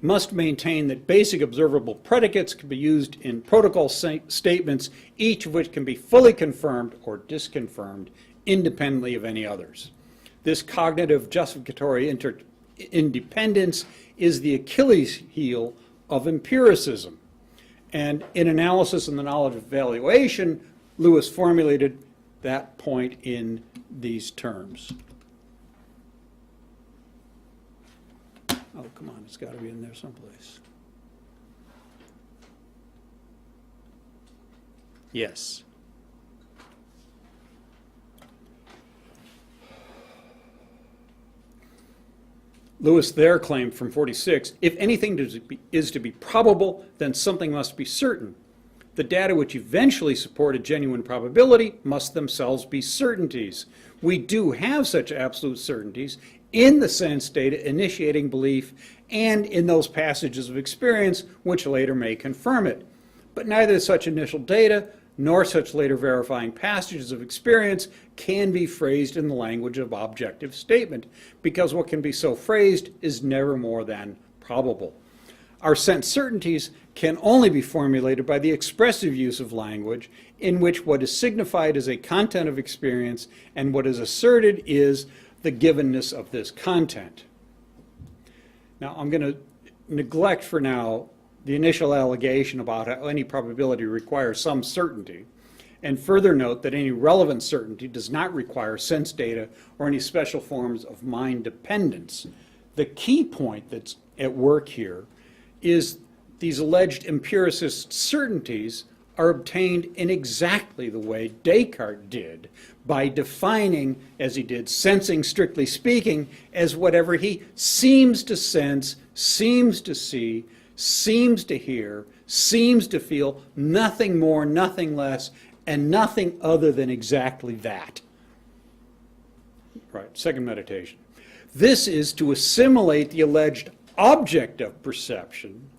must maintain that basic observable predicates can be used in protocol statements, each of which can be fully confirmed or disconfirmed independently of any others. This cognitive justificatory independence is the Achilles heel of empiricism. And in Analysis and the Knowledge of Evaluation, Lewis formulated that point in these terms. Oh, come on, it's got to be in there someplace. Yes. Lewis there claimed from 46, if anything is to be probable, then something must be certain. The data which eventually support a genuine probability must themselves be certainties. We do have such absolute certainties in the sense data initiating belief and in those passages of experience which later may confirm it. But neither such initial data nor such later verifying passages of experience can be phrased in the language of objective statement, because what can be so phrased is never more than probable. Our sense certainties can only be formulated by the expressive use of language, in which what is signified is a content of experience and what is asserted is the givenness of this content. Now, I'm going to neglect for now the initial allegation about how any probability requires some certainty, and further note that any relevant certainty does not require sense data or any special forms of mind dependence. The key point that's at work here is these alleged empiricist certainties are obtained in exactly the way Descartes did, by defining, as he did, sensing strictly speaking as whatever he seems to sense, seems to see, seems to hear, seems to feel, nothing more, nothing less, and nothing other than exactly that. Right, second meditation. This is to assimilate the alleged object of perception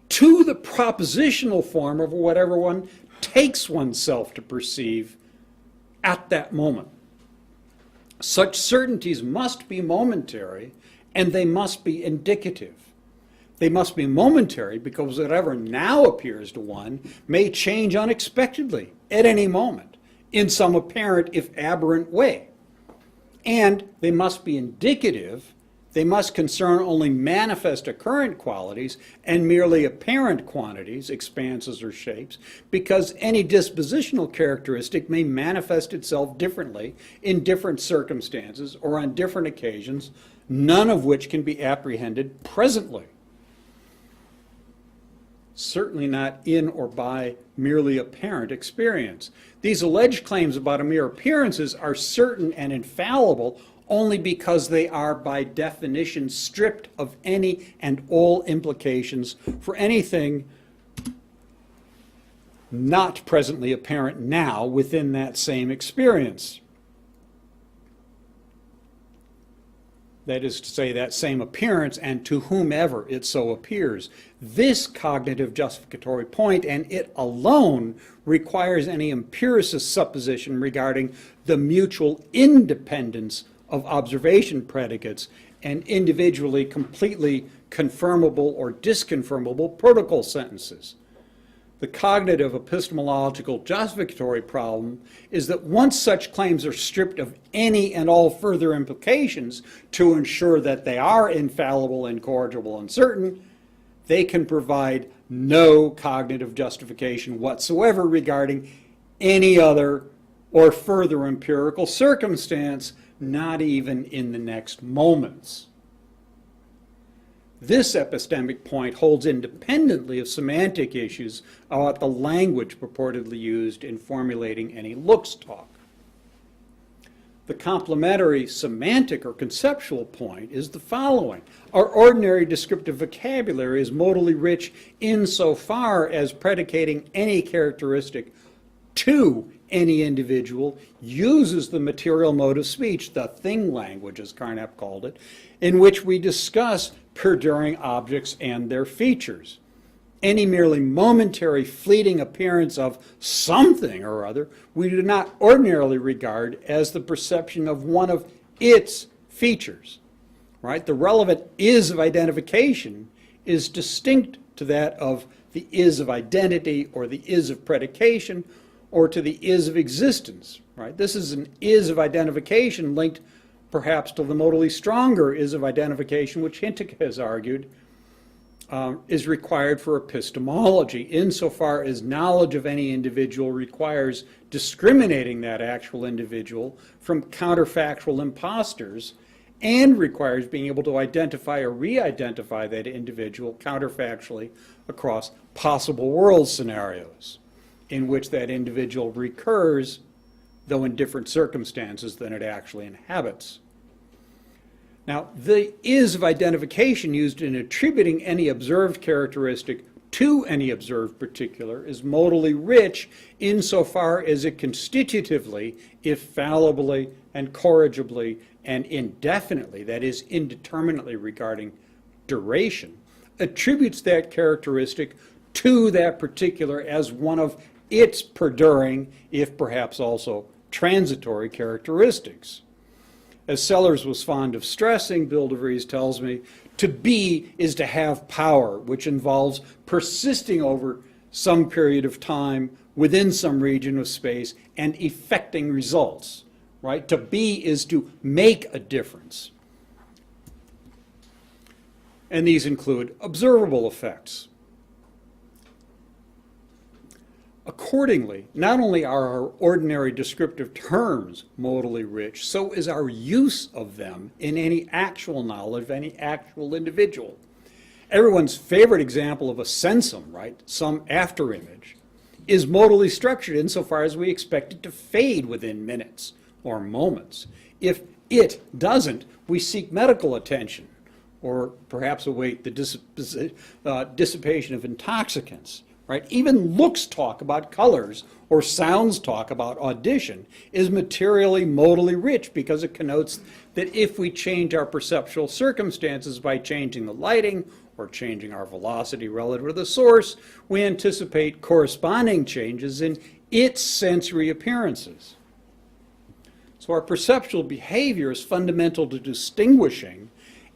to the propositional form of whatever one takes oneself to perceive at that moment. Such certainties must be momentary, and they must be indicative. They must be momentary because whatever now appears to one may change unexpectedly at any moment in some apparent, if aberrant, way. And they must be indicative. They must concern only manifest occurrent qualities and merely apparent quantities, expanses or shapes, because any dispositional characteristic may manifest itself differently in different circumstances or on different occasions, none of which can be apprehended presently. Certainly not in or by merely apparent experience. These alleged claims about mere appearances are certain and infallible only because they are by definition stripped of any and all implications for anything not presently apparent now within that same experience. That is to say, that same appearance and to whomever it so appears. This cognitive justificatory point, and it alone, requires any empiricist supposition regarding the mutual independence of observation predicates and individually completely confirmable or disconfirmable protocol sentences. The cognitive epistemological justificatory problem is that once such claims are stripped of any and all further implications to ensure that they are infallible, incorrigible, and certain, they can provide no cognitive justification whatsoever regarding any other or further empirical circumstance, not even in the next moments. This epistemic point holds independently of semantic issues about the language purportedly used in formulating any looks talk. The complementary semantic or conceptual point is the following. Our ordinary descriptive vocabulary is modally rich insofar as predicating any characteristic to any individual uses the material mode of speech, the thing language, as Kant called it, in which we discuss perduring objects and their features. Any merely momentary fleeting appearance of something or other we do not ordinarily regard as the perception of one of its features. Right? The relevant is of identification is distinct to that of the is of identity or the is of predication or to the is of existence. Right? This is an is of identification linked perhaps to the modally stronger is of identification, which Hinticke has argued is required for epistemology, insofar as knowledge of any individual requires discriminating that actual individual from counterfactual imposters and requires being able to identify or re-identify that individual counterfactually across possible world scenarios. in which that individual recurs, though in different circumstances than it actually inhabits. Now, the is of identification used in attributing any observed characteristic to any observed particular is modally rich insofar as it constitutively, if fallibly and corrigibly and indefinitely, that is, indeterminately regarding duration, attributes that characteristic to that particular as one of its perduring, if perhaps also transitory, characteristics. As Sellars was fond of stressing, Bill DeVries tells me, to be is to have power, which involves persisting over some period of time within some region of space and effecting results, right? To be is to make a difference. And these include observable effects. Accordingly, not only are our ordinary descriptive terms modally rich, so is our use of them in any actual knowledge of any actual individual. Everyone's favorite example of a sensum, right, some afterimage, is modally structured insofar as we expect it to fade within minutes or moments. If it doesn't, we seek medical attention or perhaps await the dissipation of intoxicants. Right? Even looks talk about colors or sounds talk about audition is materially modally rich because it connotes that if we change our perceptual circumstances by changing the lighting or changing our velocity relative to the source, we anticipate corresponding changes in its sensory appearances. So our perceptual behavior is fundamental to distinguishing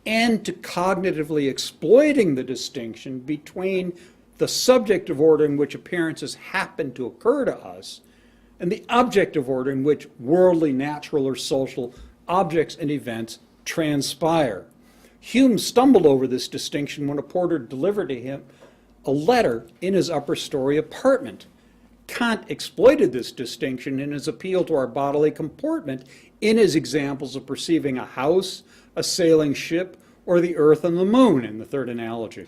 and to cognitively exploiting the distinction between the subjective order in which appearances happen to occur to us, and the objective order in which worldly, natural, or social objects and events transpire. Hume stumbled over this distinction when a porter delivered to him a letter in his upper story apartment. Kant exploited this distinction in his appeal to our bodily comportment in his examples of perceiving a house, a sailing ship, or the earth and the moon in the third analogy.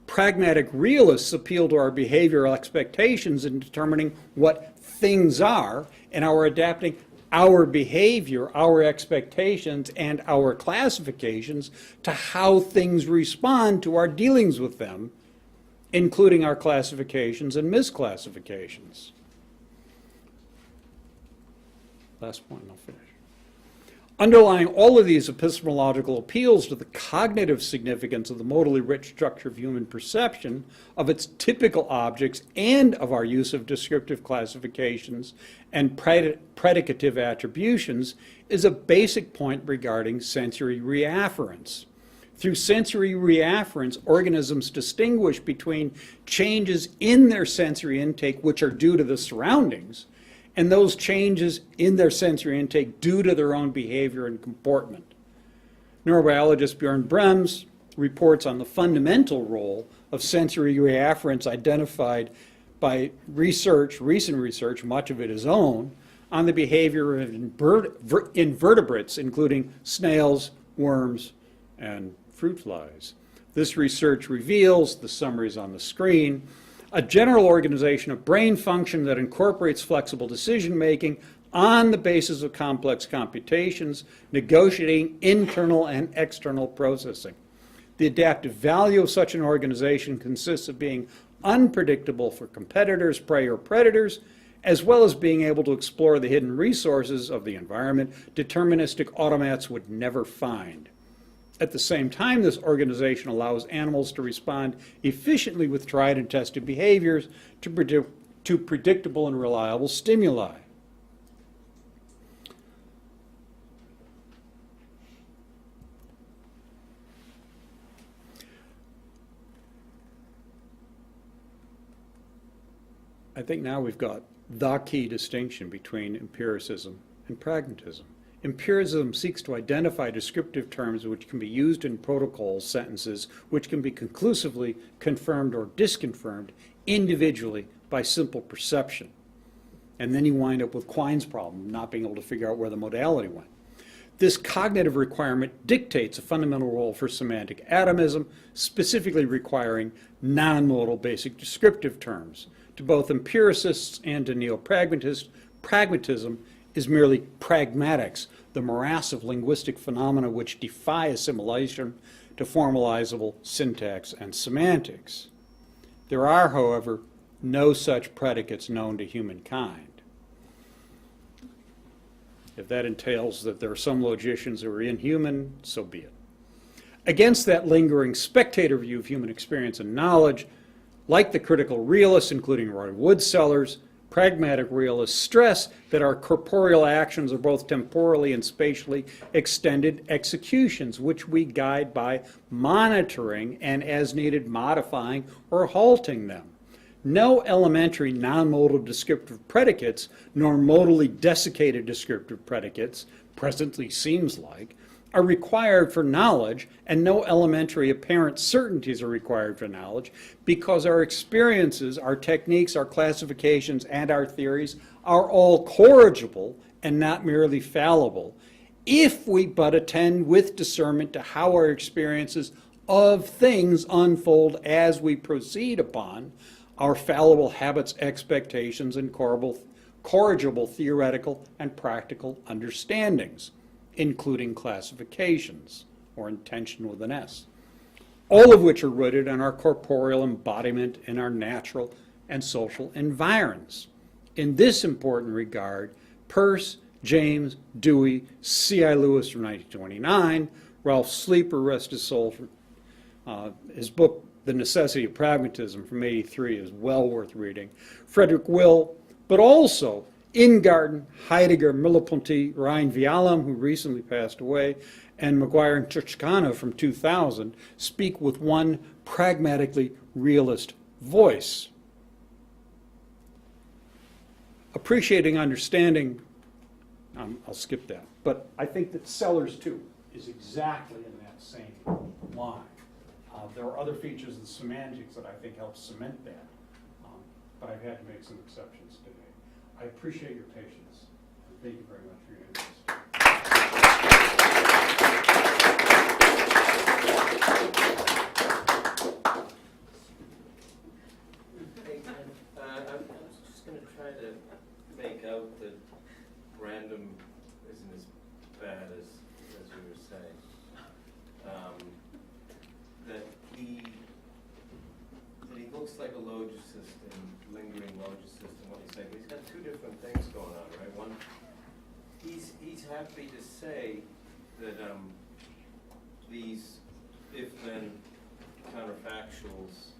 Pragmatic realists appeal to our behavioral expectations in determining what things are, and our adapting our behavior, our expectations, and our classifications to how things respond to our dealings with them, including our classifications and misclassifications. Last point, and I'll finish. Underlying all of these epistemological appeals to the cognitive significance of the modally rich structure of human perception, of its typical objects, and of our use of descriptive classifications and predicative attributions is a basic point regarding sensory reafference. Through sensory reafference, organisms distinguish between changes in their sensory intake which are due to the surroundings and those changes in their sensory intake due to their own behavior and comportment. Neurobiologist Bjorn Brems reports on the fundamental role of sensory reafference identified by research, recent research, much of it his own, on the behavior of invertebrates, including snails, worms, and fruit flies. This research reveals, the summaries on the screen, a general organization of brain function that incorporates flexible decision-making on the basis of complex computations, negotiating internal and external processing. The adaptive value of such an organization consists of being unpredictable for competitors, prey, or predators, as well as being able to explore the hidden resources of the environment deterministic automats would never find. At the same time, this organization allows animals to respond efficiently with tried and tested behaviors to predictable and reliable stimuli. I think now we've got the key distinction between empiricism and pragmatism. Empiricism seeks to identify descriptive terms which can be used in protocol sentences which can be conclusively confirmed or disconfirmed individually by simple perception. And then you wind up with Quine's problem, not being able to figure out where the modality went. This cognitive requirement dictates a fundamental role for semantic atomism, specifically requiring non-modal basic descriptive terms To both empiricists and to neo-pragmatists, pragmatism is merely pragmatics, the morass of linguistic phenomena which defy assimilation to formalizable syntax and semantics. There are, however, no such predicates known to humankind. If that entails that there are some logicians who are inhuman, so be it. Against that lingering spectator view of human experience and knowledge, like the critical realists, including Roy Wood's Sellars, pragmatic realists stress that our corporeal actions are both temporally and spatially extended executions, which we guide by monitoring and, as needed, modifying or halting them. No elementary non-modal descriptive predicates, nor modally desiccated descriptive predicates, presently seems like, are required for knowledge, and no elementary apparent certainties are required for knowledge, because our experiences, our techniques, our classifications, and our theories are all corrigible and not merely fallible, if we but attend with discernment to how our experiences of things unfold as we proceed upon our fallible habits, expectations, and corrigible theoretical and practical understandings, including classifications, or intention with an S, all of which are rooted in our corporeal embodiment in our natural and social environs. In this important regard, Peirce, James, Dewey, C.I. Lewis from 1929, Ralph Sleeper, rest his soul, his book, The Necessity of Pragmatism from 1983 is well worth reading, Frederick Will, but also Ingarden, Heidegger, Merleau-Ponty, Ryan Vialam, who recently passed away, and Maguire and Turchkana from 2000 speak with one pragmatically realist voice. Appreciating understanding, I'll skip that, but I think that Sellars too is exactly in that same line. There are other features of the semantics that I think help cement that, but I've had to make some exceptions today. I appreciate your patience. Thank you very much for your interest. Hey, Ken, I was just going to try to make out that Brandom isn't as bad as we were saying. That he looks like a logicist, lingering logicist, and what he's saying. But he's got two different things going on, right? One, he's happy to say that these if-then counterfactuals,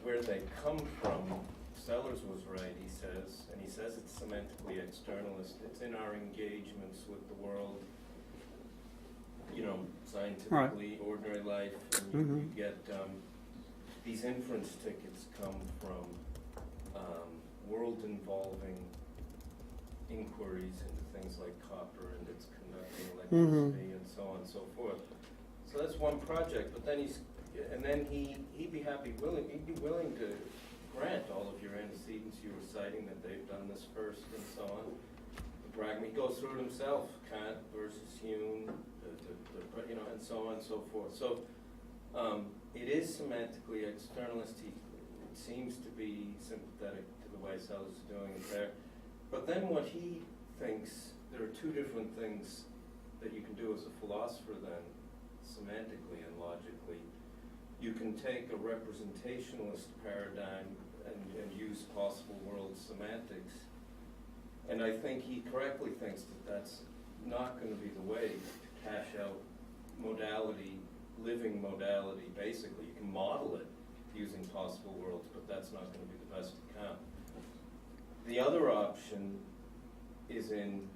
where they come from, Sellars was right, he says, and he says it's semantically externalist. It's in our engagements with the world, you know, scientifically, ordinary life, and you get these inference tickets come from world-involving inquiries into things like copper and its conducting electricity and so on and so forth. So that's one project, but then he'd be willing to grant all of your antecedents you were citing, that they've done this first and so on. He goes through it himself, Kant versus Hume, you know, and so on and so forth. So it is semantically externalist. It seems to be sympathetic to the way Sellars is doing it there. But then what he thinks, there are two different things that you can do as a philosopher then, semantically and logically. You can take a representationalist paradigm and use possible world semantics. And I think he correctly thinks that that's not going to be the way to cash out modality, living modality, basically. You can model it using possible worlds, but that's not going to be the best account. The other option is in,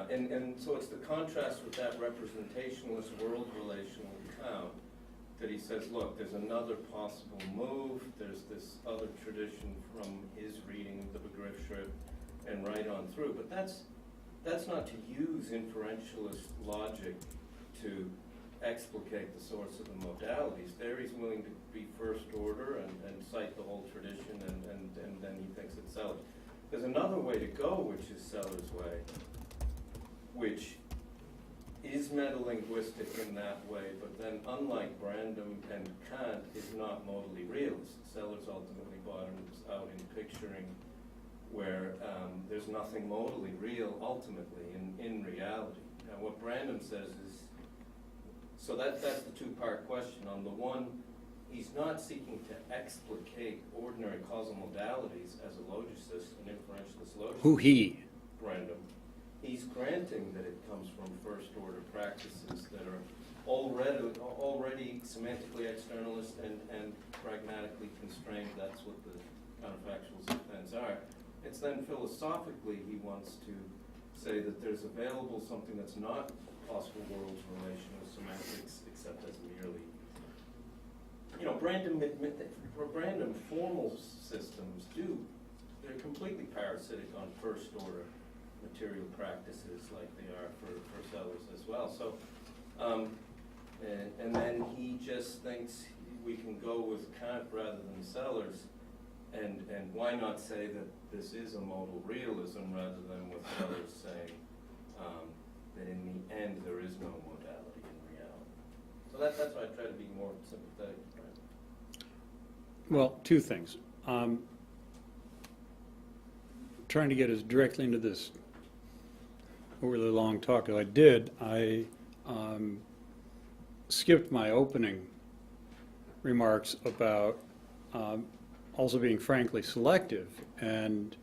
and so it's the contrast with that representationalist world relational account that he says, look, there's another possible move, there's this other tradition from his reading of the Begriffsschrift and right on through, but that's not to use inferentialist logic to explicate the source of the modalities. There he's willing to be first order and cite the whole tradition, and then he thinks it's Sellars. There's another way to go, which is Sellars' way, which is metalinguistic in that way, but then unlike Brandom and Kant, is not modally realist. Sellars ultimately bottoms out in picturing where there's nothing modally real ultimately in reality. Now what Brandom says is, so that's the two-part question. On the one, he's not seeking to explicate ordinary causal modalities as a logicist, an inferentialist logicist. Who he? Brandom. He's granting that it comes from first-order practices that are already semantically externalist and pragmatically constrained. That's what the counterfactuals of defense are. It's then philosophically he wants to say that there's available something that's not possible worlds relation with semantics, except as merely, Brandom formal systems they're completely parasitic on first-order material practices like they are for Sellars as well. So, and then he just thinks we can go with Kant rather than Sellars, and why not say that this is a modal realism rather than with Sellars saying that in the end there is no modality in reality. So that's why I try to be more sympathetic to Brandom. Well, two things. Trying to get as directly into this overly long talk as I did, I skipped my opening remarks about also being frankly selective and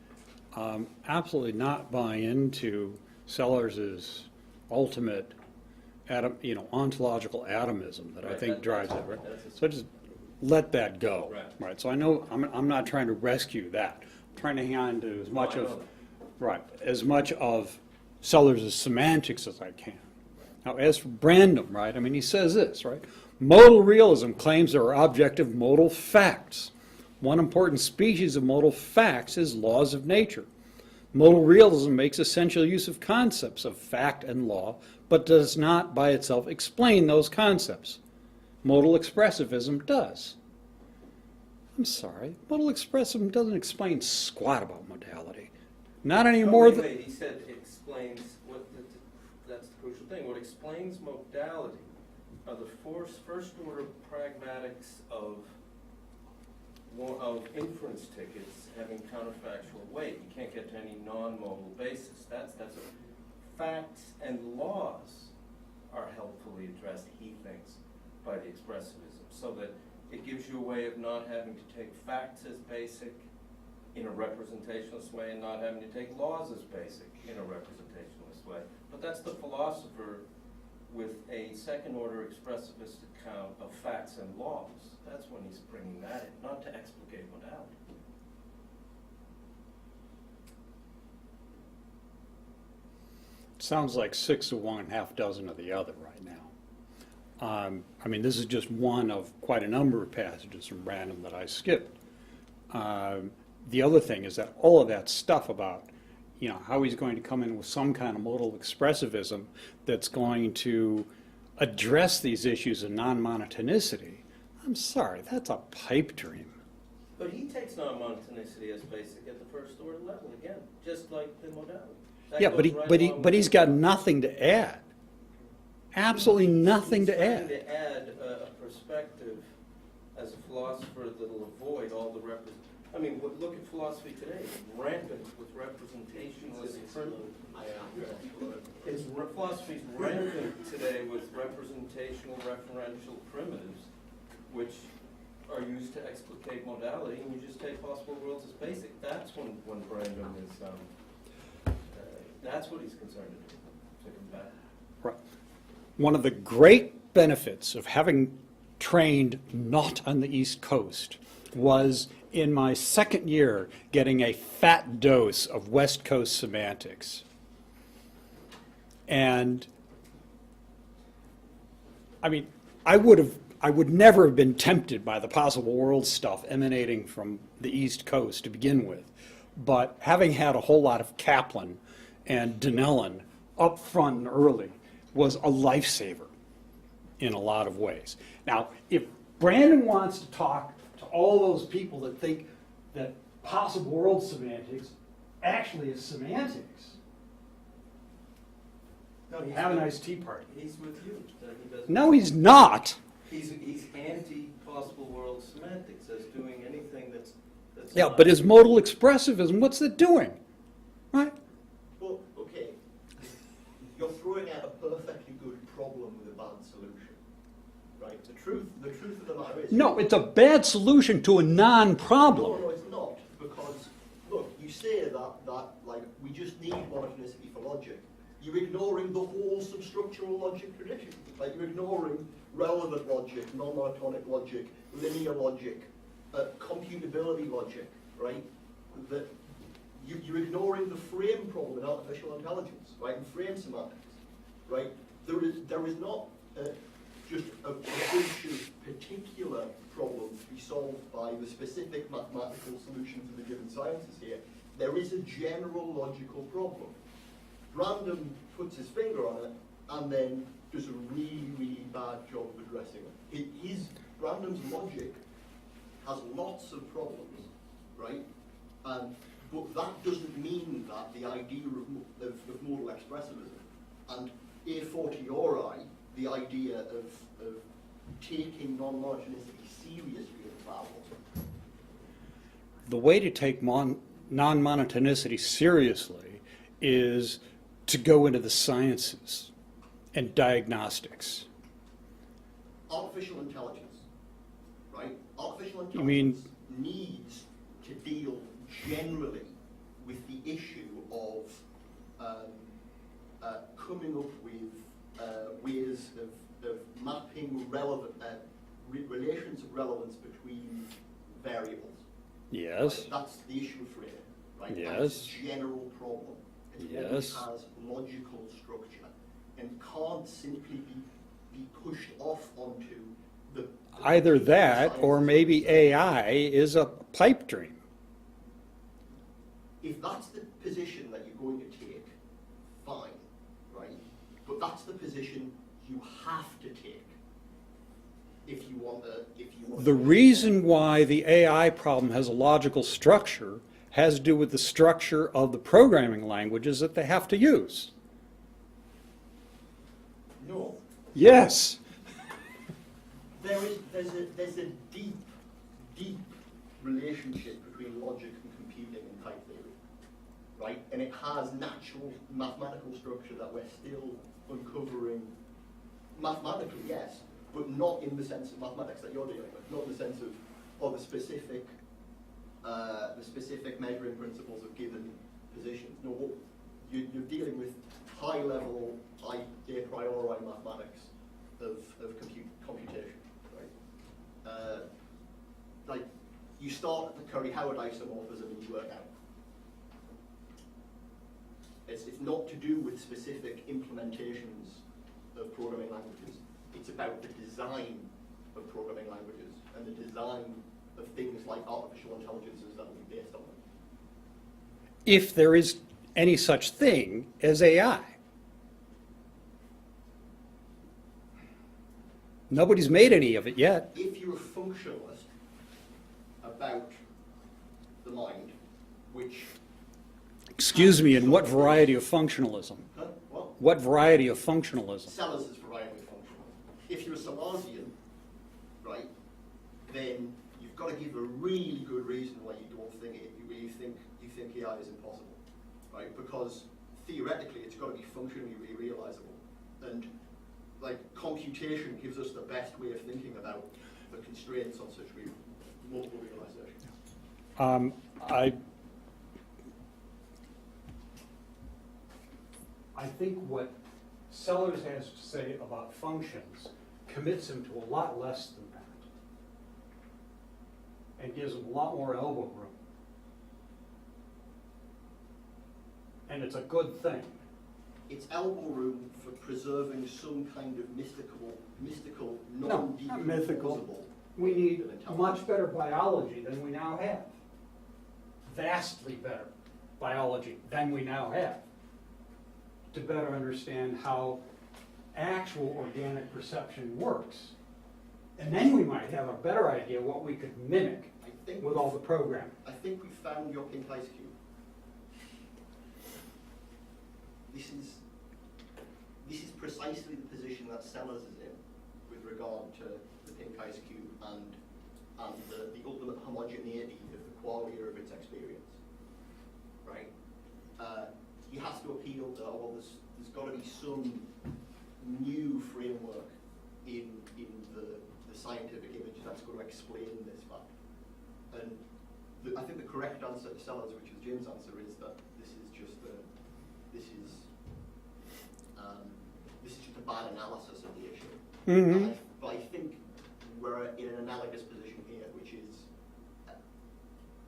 absolutely not buying into Sellers's ultimate ontological atomism that I think drives it. Right? So I just let that go. Right. So I know I'm not trying to rescue that. I'm trying to hang on to as much of Sellers' semantics as I can. Now, as for Brandom, right, he says this, right? Modal realism claims there are objective modal facts. One important species of modal facts is laws of nature. Modal realism makes essential use of concepts of fact and law, but does not by itself explain those concepts. Modal expressivism does. I'm sorry, modal expressivism doesn't explain squat about modality. Not any more than... He said explains, that's the crucial thing. What explains modality are the first-order pragmatics of inference tickets having counterfactual weight. You can't get to any non-modal basis. That's facts and laws are helpfully addressed, he thinks, by the expressivism, so that it gives you a way of not having to take facts as basic in a representationalist way and not having to take laws as basic in a representationalist way. But that's the philosopher with a second-order expressivist account of facts and laws. That's when he's bringing that in, not to explicate modality. Sounds like 6 of one and half dozen of the other right now. This is just one of quite a number of passages from Brandom that I skipped. The other thing is that all of that stuff about, how he's going to come in with some kind of modal expressivism that's going to address these issues of non-monotonicity, I'm sorry, that's a pipe dream. But he takes non-monotonicity as basic at the first-order level, again, just like the modality. That but he's got nothing to add. Absolutely nothing to add. He's trying to add a perspective as a philosopher that'll avoid all the look at philosophy today. It's rampant with representationalist philosophy's rampant today with representational referential primitives, which are used to explicate modality, and you just take possible worlds as basic. That's when Brandom is, that's what he's concerned to combat. Right. One of the great benefits of having trained not on the East Coast was in my second year getting a fat dose of West Coast semantics. And I would never have been tempted by the possible world stuff emanating from the East Coast to begin with. But having had a whole lot of Kaplan and Donnellan up front and early was a lifesaver in a lot of ways. Now, if Brandon wants to talk to all those people that think that possible world semantics actually is semantics, No, he's have a with- nice tea party. He's with you. That he doesn't. No, he's not. He's anti-possible world semantics as doing anything that's Yeah, not- but his modal expressivism, what's it doing? Right? Well, okay, you're throwing out a perfectly good problem with a bad solution, right? The truth of the matter is... No, it's a bad solution to a non-problem. No, it's not, because, look, you say that like, we just need monotonicity for logic. You're ignoring the whole substructural logic tradition. Like, you're ignoring relevant logic, non-monotonic logic, linear logic, computability logic, right? That you're ignoring the frame problem in artificial intelligence, right? And frame semantics, right? There is not just a bunch of particular problems to be solved by the specific mathematical solution to the given sciences here. There is a general logical problem. Brandom puts his finger on it and then does a really, really bad job of addressing it. Brandom's logic has lots of problems, right? But that doesn't mean that the idea of modal expressivism and a fortiori, the idea of taking non-monotonicity seriously is valid. The way to take non-monotonicity seriously is to go into the sciences and diagnostics. Artificial intelligence, right? Artificial You mean- intelligence needs to deal generally with the issue of coming up with ways of mapping relations of relevance between variables. Yes. Right? That's the issue of framing, right? Yes. That's a general problem. It's one Yes. which has logical structure and can't simply be pushed off onto the Either that or science. maybe AI is a pipe dream. If that's the position that you're going to take, fine, right? But that's the position you have to take if you want to. The reason why the AI problem has a logical structure has to do with the structure of the programming languages that they have to use. No, Yes. there's a deep relationship between logic and computing and type theory, right? And it has natural mathematical structure that we're still uncovering. Mathematically, yes, but not in the sense of mathematics that you're dealing with, not in the sense of the specific measuring principles of given positions. No, what you're dealing with high-level, a priori mathematics of computation, right? Like, you start at the Curry-Howard isomorphism and you work out. It's not to do with specific implementations of programming languages. It's about the design of programming languages and the design of things like artificial intelligences that will be based on them. If there is any such thing as AI. Nobody's made any of it yet. If you're a functionalist about the mind, which... Excuse me, in what variety of functionalism? Huh? What? What variety of functionalism? Sellars is variably functional. If you're a Sellarsian, right, then you've got to give a really good reason why you don't think it. You think AI is impossible, right? Because theoretically, it's got to be functionally realizable, and like computation gives us the best way of thinking about the constraints on such multiple realization. I think what Sellars has to say about functions commits him to a lot less than that and gives him a lot more elbow room. And it's a good thing. It's elbow room for preserving some kind of mystical, No, non-decomposable. not mythical. We need much better biology than we now have. Vastly better biology than we now have to better understand how actual organic perception works. And then we might have a better idea what we could mimic I think with all the programming. I think we found your pink ice cube. This is this is precisely the position that Sellars is in with regard to the pink ice cube and the ultimate homogeneity of the qualia of its experience, right? He has to appeal to, oh, well, there's got to be some new framework in the scientific image that's going to explain this fact. And I think the correct answer to Sellars, which is Jim's answer, is that this is just a bad analysis of the issue. Mm-hmm. But I think we're in an analogous position here, which is,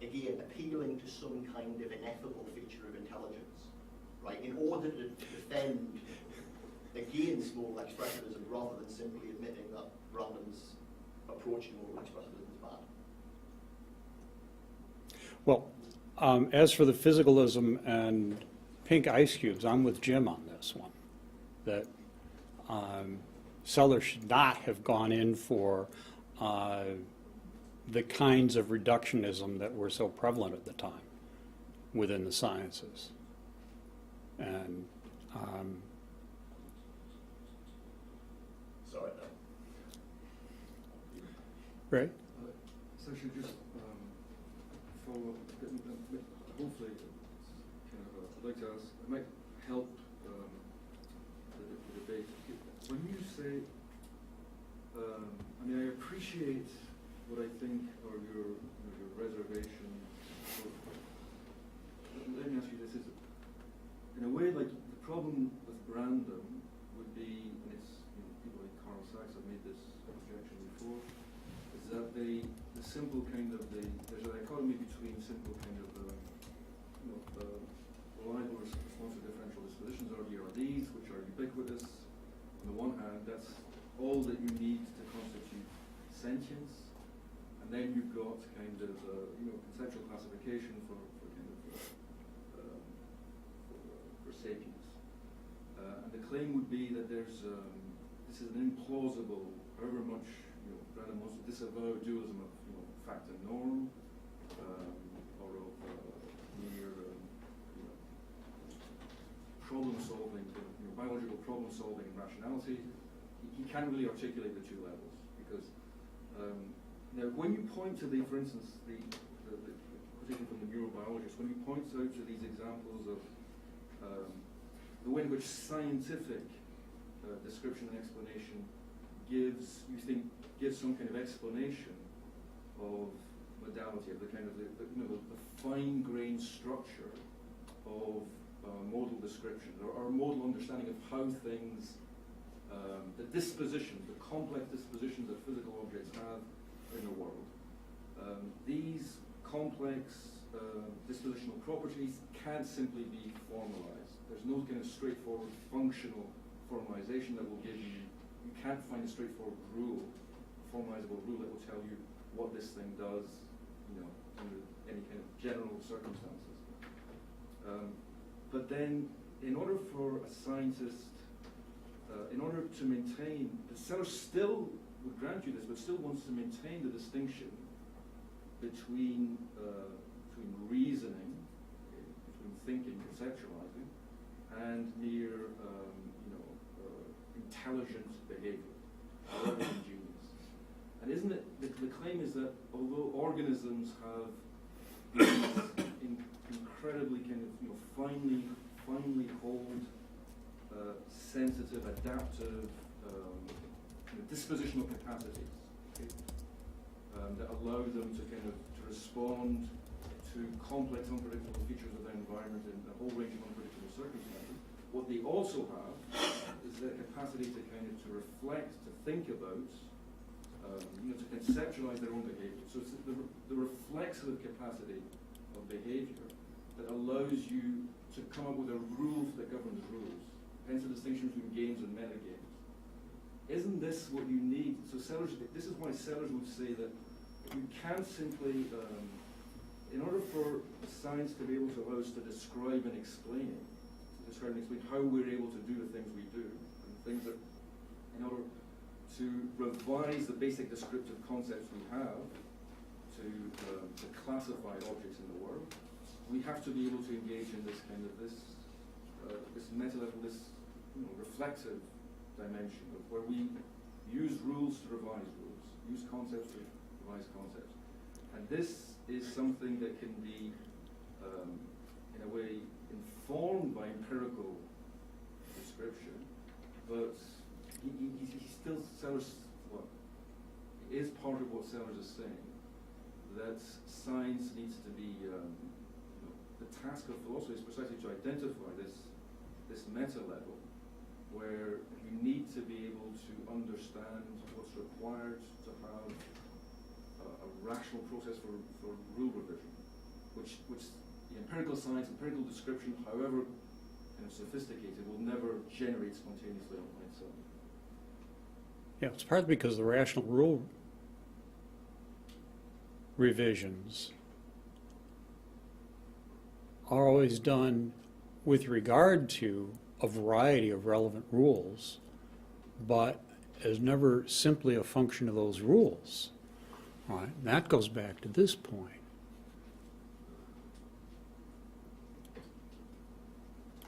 again, appealing to some kind of ineffable feature of intelligence, right? In order to defend against modal expressivism rather than simply admitting that Brandon's approach to modal expressivism is bad. Well, as for the physicalism and pink ice cubes, I'm with Jim on this one. That Sellars should not have gone in for the kinds of reductionism that were so prevalent at the time within the sciences. And Sorry, no. right? So I should just follow up a bit, hopefully, I'd like to ask, it might help the debate. When you say, I appreciate what I think are your reservations. Let me ask you this: is in a way, like the problem with Brandom would be, and it's people like Carl Sachs have made this objection before, is that the simple kind of there's a dichotomy between simple kind of reliable responsive differential dispositions, or RDRDs, which are ubiquitous. On the one hand, that's all that you need to constitute sentience, and then you've got kind of conceptual classification for kind of for sapience. And the claim would be that there's this is an implausible, however much Brandom wants to disavow dualism of fact and norm, or of mere problem solving, biological problem solving and rationality. He can't really articulate the two levels because now when you point to for instance, the quotation from the neurobiologist, when he points out to these examples of the way in which scientific description and explanation gives some kind of explanation of modality, of the kind of the fine-grained structure of modal description, or modal understanding of how things, the dispositions, the complex dispositions that physical objects have in the world. These complex dispositional properties can't simply be formalized. There's no kind of straightforward functional formalization that will give you can't find a straightforward rule, formalizable rule that will tell you what this thing does, under any kind of general circumstances. But then, in order for a scientist, in order to maintain, Sellars still would grant you this, but still wants to maintain the distinction between reasoning, between thinking, conceptualizing, and mere, intelligent behavior, rather than genius. And isn't it, the claim is that although organisms have these incredibly kind of, finely hold, sensitive, adaptive, dispositional capacities, okay, that allow them to kind of to respond to complex, unpredictable features of their environment in a whole range of unpredictable circumstances. What they also have is the capacity to kind of to reflect, to think about, to conceptualize their own behavior. So it's the reflexive capacity of behavior that allows you to come up with a rule that governs rules. Hence the distinction between games and metagames. Isn't this what you need? So Sellars, this is why Sellars would say that you can't simply, in order for science to be able to allow us to describe and explain how we're able to do the things we do, and things that, in order to revise the basic descriptive concepts we have to classify objects in the world, we have to be able to engage in this kind of this meta level, this reflective dimension of where we use rules to revise rules, use concepts to revise concepts. And this is something that can be, in a way, informed by empirical description, but he still, Sellars, is part of what Sellars is saying, that science needs to be, the task of philosophy is precisely to identify this meta level, where you need to be able to understand what's required to have a rational process for rule revision, which the empirical science, empirical description, however kind of sophisticated, will never generate spontaneously on its own. Yeah, it's partly because the rational rule revisions are always done with regard to a variety of relevant rules, but as never simply a function of those rules. All right, that goes back to this point.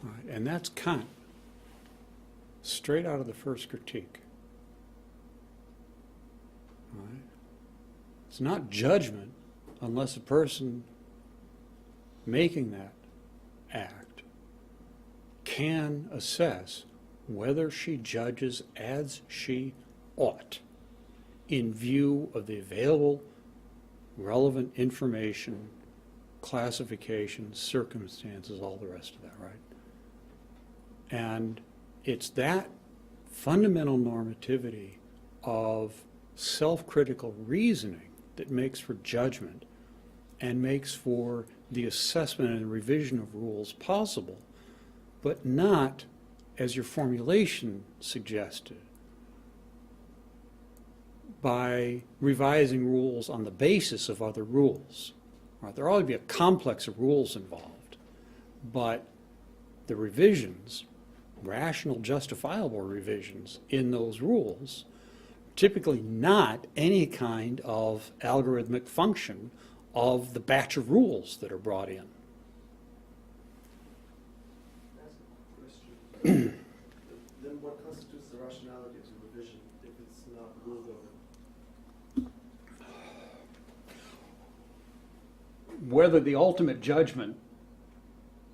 All right, and that's Kant, straight out of the first critique. All right. It's not judgment unless a person making that act can assess whether she judges as she ought in view of the available relevant information, classifications, circumstances, all the rest of that, right? And it's that fundamental normativity of self-critical reasoning that makes for judgment and makes for the assessment and revision of rules possible, but not, as your formulation suggested, by revising rules on the basis of other rules. Right, there ought to be a complex of rules involved, but the revisions, rational, justifiable revisions in those rules, typically not any kind of algorithmic function of the batch of rules that are brought in. That's a question. Then what constitutes the rationality of the revision if it's not rule-driven? Whether the ultimate judgment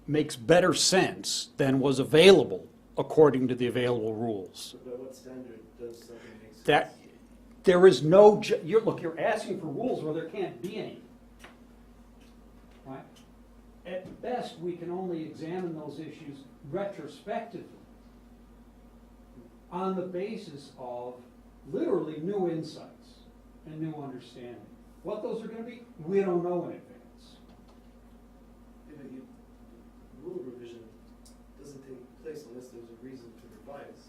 makes better sense than was available according to the available rules. By what standard does something make sense? That there is no, look, you're asking for rules where there can't be any. Right? At best, we can only examine those issues retrospectively on the basis of literally new insights and new understanding. What those are going to be, we don't know in advance. If the rule revision doesn't take place unless there's a reason to revise.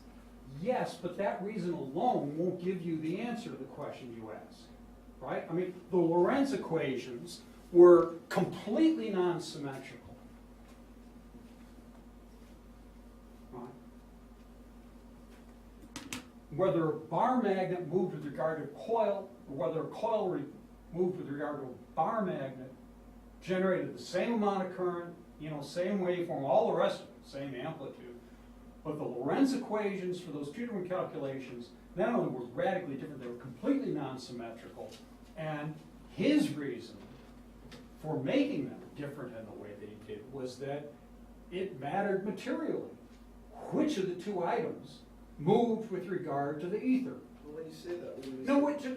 Yes, but that reason alone won't give you the answer to the question you ask, right? I mean, the Lorentz equations were completely non-symmetrical, right? Whether a bar magnet moved with regard to a coil, or whether a coil moved with regard to a bar magnet, generated the same amount of current, same waveform, all the rest of it, same amplitude. But the Lorentz equations for those two different calculations not only were radically different, they were completely non-symmetrical. And his reason for making them different in the way that he did was that it mattered materially which of the two items moved with regard to the ether. Well, when you say that, what do you No, say? wait, Yeah.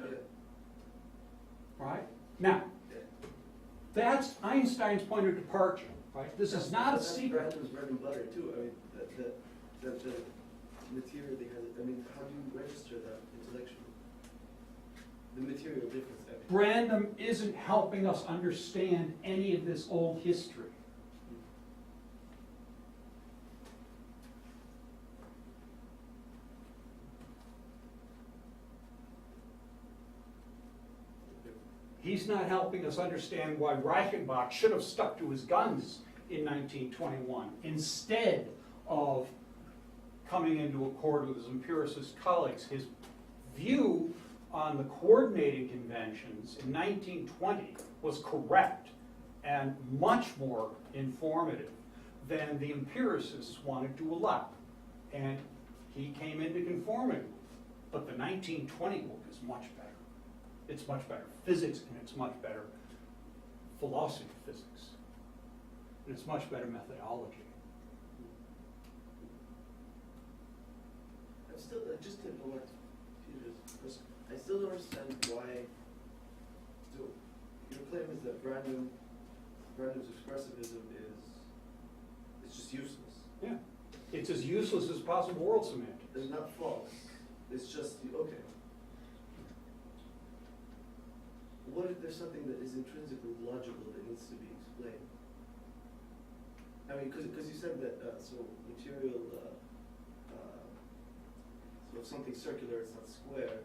right? Now, that's Einstein's point of departure, right? This is not a That's secret. Brandom's bread and butter too. I mean, that the material they had. I mean, how do you register that intellectually? The material difference. I mean. Brandom isn't helping us understand any of this old history. He's not helping us understand why Reichenbach should have stuck to his guns in 1921 instead of coming into accord with his empiricist colleagues. His view on the coordinating conventions in 1920 was correct and much more informative than the empiricists wanted to allow. And he came into conformity. But the 1920 book is much better. It's much better physics, and it's much better philosophy of physics. And it's much better methodology. I'm still, just to go back to Peter's question, I still don't understand why, so your claim is that Brandom's expressivism is just useless. Yeah. It's as useless as possible world semantics. It's not false, it's just, okay. What if there's something that is intrinsically logical that needs to be explained? I mean, because you said that, so material, so if something's circular, it's not square.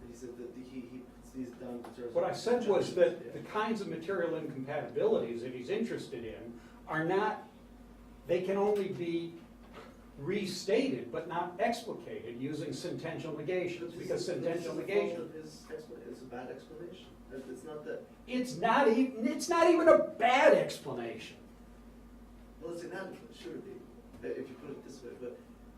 And he said that he puts these down in terms of... What I said was that Yeah. the kinds of material incompatibilities that he's interested in are not, they can only be restated but not explicated using sentential negations, because sentential negation. It's a bad explanation. It's not that... It's not even a bad explanation. Well, it's inadequate, sure, if you put it this way,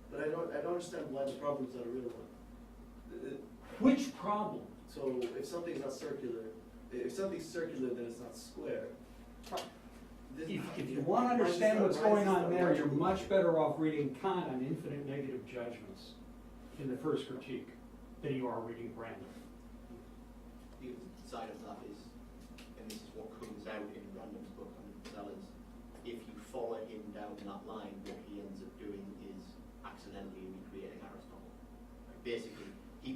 but I don't understand why the problem's not a real one. Which problem? So if something's not circular, if something's circular, then it's not square. If you want to understand what's going on there, you're much better off reading Kant on infinite negative judgments in the first critique than you are reading Brandom. The other side of that is, and this is what comes out in Random's book on Sellars, if you follow him down that line, what he ends up doing is accidentally recreating Aristotle. Basically,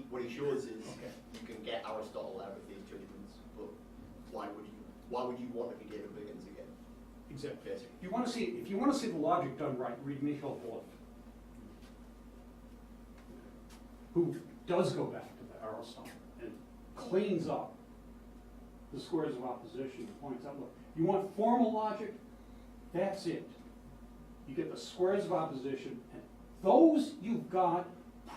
what he shows is you can get Aristotle out of these judgments, but why would you want to be David Wiggins again? Exactly. Basically. If you want to see the logic done right, read Michael Wolff, who does go back to the Aristotle and cleans up the squares of opposition and points out, look, you want formal logic? That's it. You get the squares of opposition, and those you've got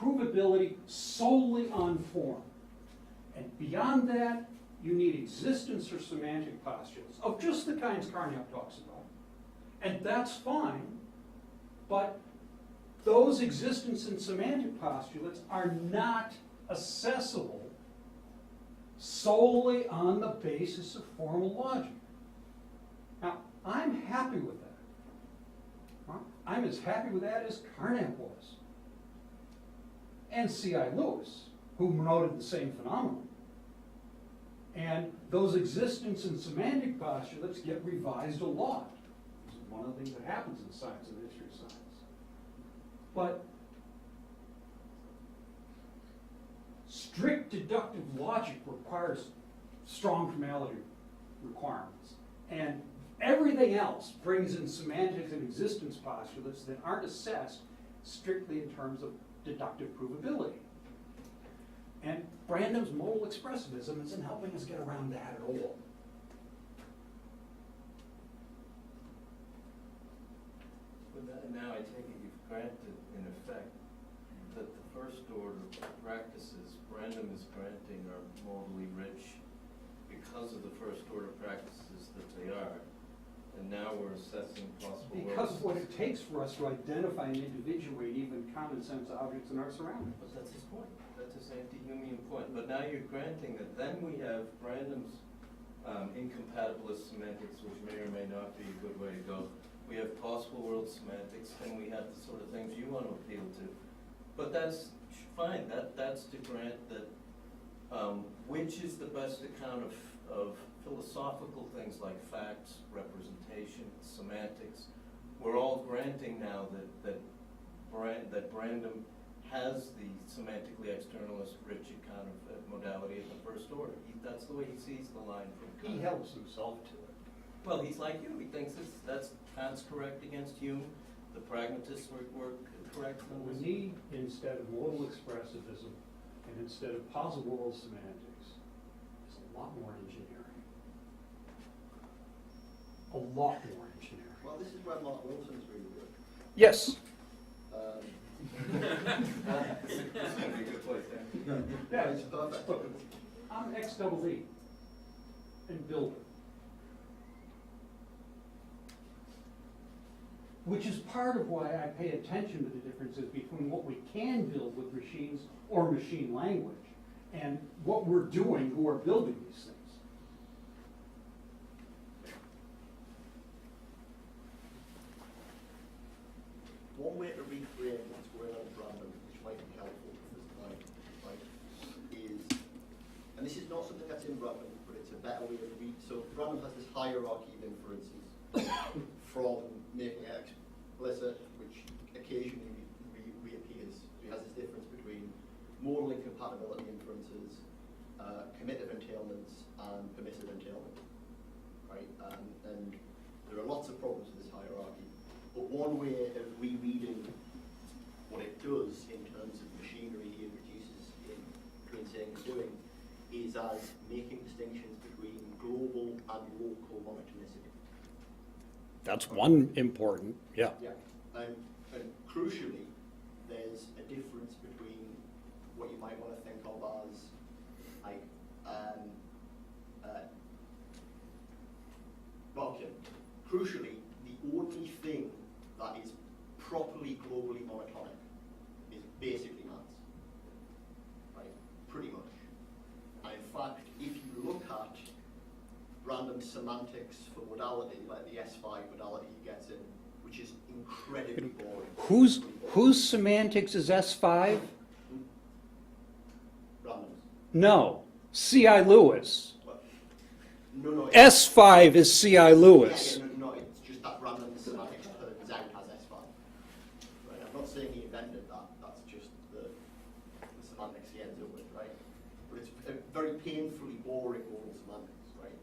provability solely on form. And beyond that, you need existence or semantic postulates of just the kinds Carnap talks about. And that's fine, but those existence and semantic postulates are not accessible solely on the basis of formal logic. Now, I'm happy with that. Huh? I'm as happy with that as Carnap was. And C.I. Lewis, who noted the same phenomenon. And those existence and semantic postulates get revised a lot. This is one of the things that happens in science and the history of science. But strict deductive logic requires strong formality requirements. And everything else brings in semantics and existence postulates that aren't assessed strictly in terms of deductive provability. And Brandom's modal expressivism isn't helping us get around that at all. Now I take it you've granted, in effect, that the first order practices Brandom is granting are modally rich because of the first order practices that they are. And now we're assessing possible Because of worlds. what it takes for us to identify and individuate even common sense objects in our surroundings. But that's his point. That's his anti-Humean point. But now you're granting that then we have Brandom's incompatibilist semantics, which may or may not be a good way to go. We have possible world semantics, and we have the sort of things you want to appeal to. But that's fine. That's to grant that which is the best account of philosophical things like facts, representation, semantics. We're all granting now that Brandom has the semantically externalist rich account of modality of the first order. That's the way he sees the line from Kant. He helps himself to it. Well, he's like you. He thinks that's Kant's correct against Hume. The pragmatists were correct. What we need, instead of modal expressivism and instead of possible world semantics, is a lot more engineering. A lot more engineering. Well, this is where Mark Wilson's really good. Yes. This is going to be a good place, yeah. Yeah, It's perfect. look, I'm X-double-D and builder. which is part of why I pay attention to the differences between what we can build with machines or machine language and what we're doing who are building these things. One way to reframe what's going on at Brandom, which might be helpful at this point, right, is, and this is not something that's in Brandom, but it's a better way of read. So Brandom has this hierarchy of inferences from making it explicit, which occasionally reappears. So he has this difference between modal incompatibility inferences, committive entailments, and permissive entailment, right? And there are lots of problems with this hierarchy. But one way of rereading what it does in terms of machinery he introduces in between saying and doing is as making distinctions between global and local monotonicity. That's one important, yeah. Yeah. And crucially, there's a difference between what you might want to think of as like well, okay. Crucially, the only thing that is properly globally monotonic is basically maths, right? Pretty much. And in fact, if you look at random semantics for modality, like the S5 modality he gets in, which is incredibly boring. Whose semantics is S5? Random's. No, C.I. Lewis. Well, no. S5 is C.I. Lewis. Yeah, no, it's just that random semantics turns out as S5. Right? I'm not saying he invented that. That's just the semantics he ends up with, right? But it's a very painfully boring modal semantics, right?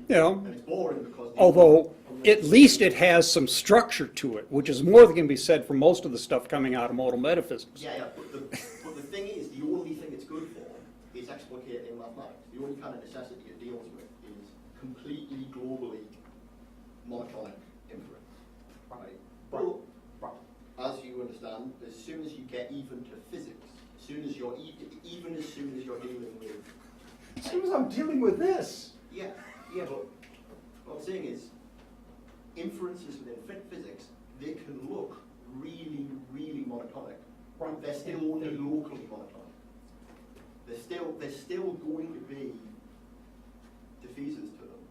Yeah. And it's boring because Although, at least it has some structure to it, which is more than can be said for most of the stuff coming out of modal metaphysics. Yeah, but the thing is, the only thing it's good for is explicating mathematics. The only kind of necessity it deals with is completely globally monotonic inference, right? But as you understand, as soon as you get even to physics, as soon as you're dealing with, As soon as I'm dealing with this. yeah, but what I'm saying is, inferences within physics, they can look really, really monotonic. Right. They're still only locally monotonic. There's still going to be diffeasors to them.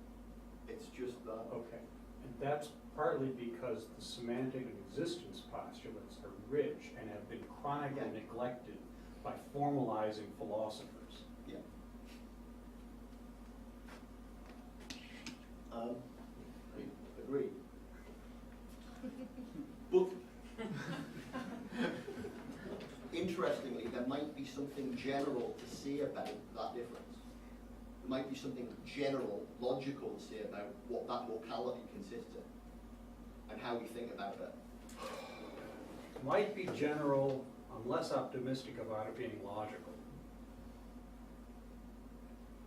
It's just that. Okay, and that's partly because the semantic and existence postulates are rich and have been chronically neglected by formalizing philosophers. Yeah. Agree. But interestingly, there might be something general to say about that difference. There might be something general, logical to say about what that locality consists of and how we think about it. Might be general, I'm less optimistic about it being logical.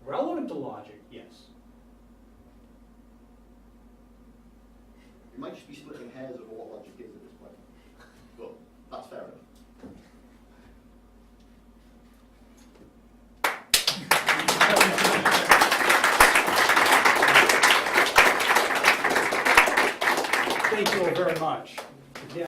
Relevant to logic, yes. We might just be splitting hairs over what logic is at this point. But that's fair enough. Thank you all very much.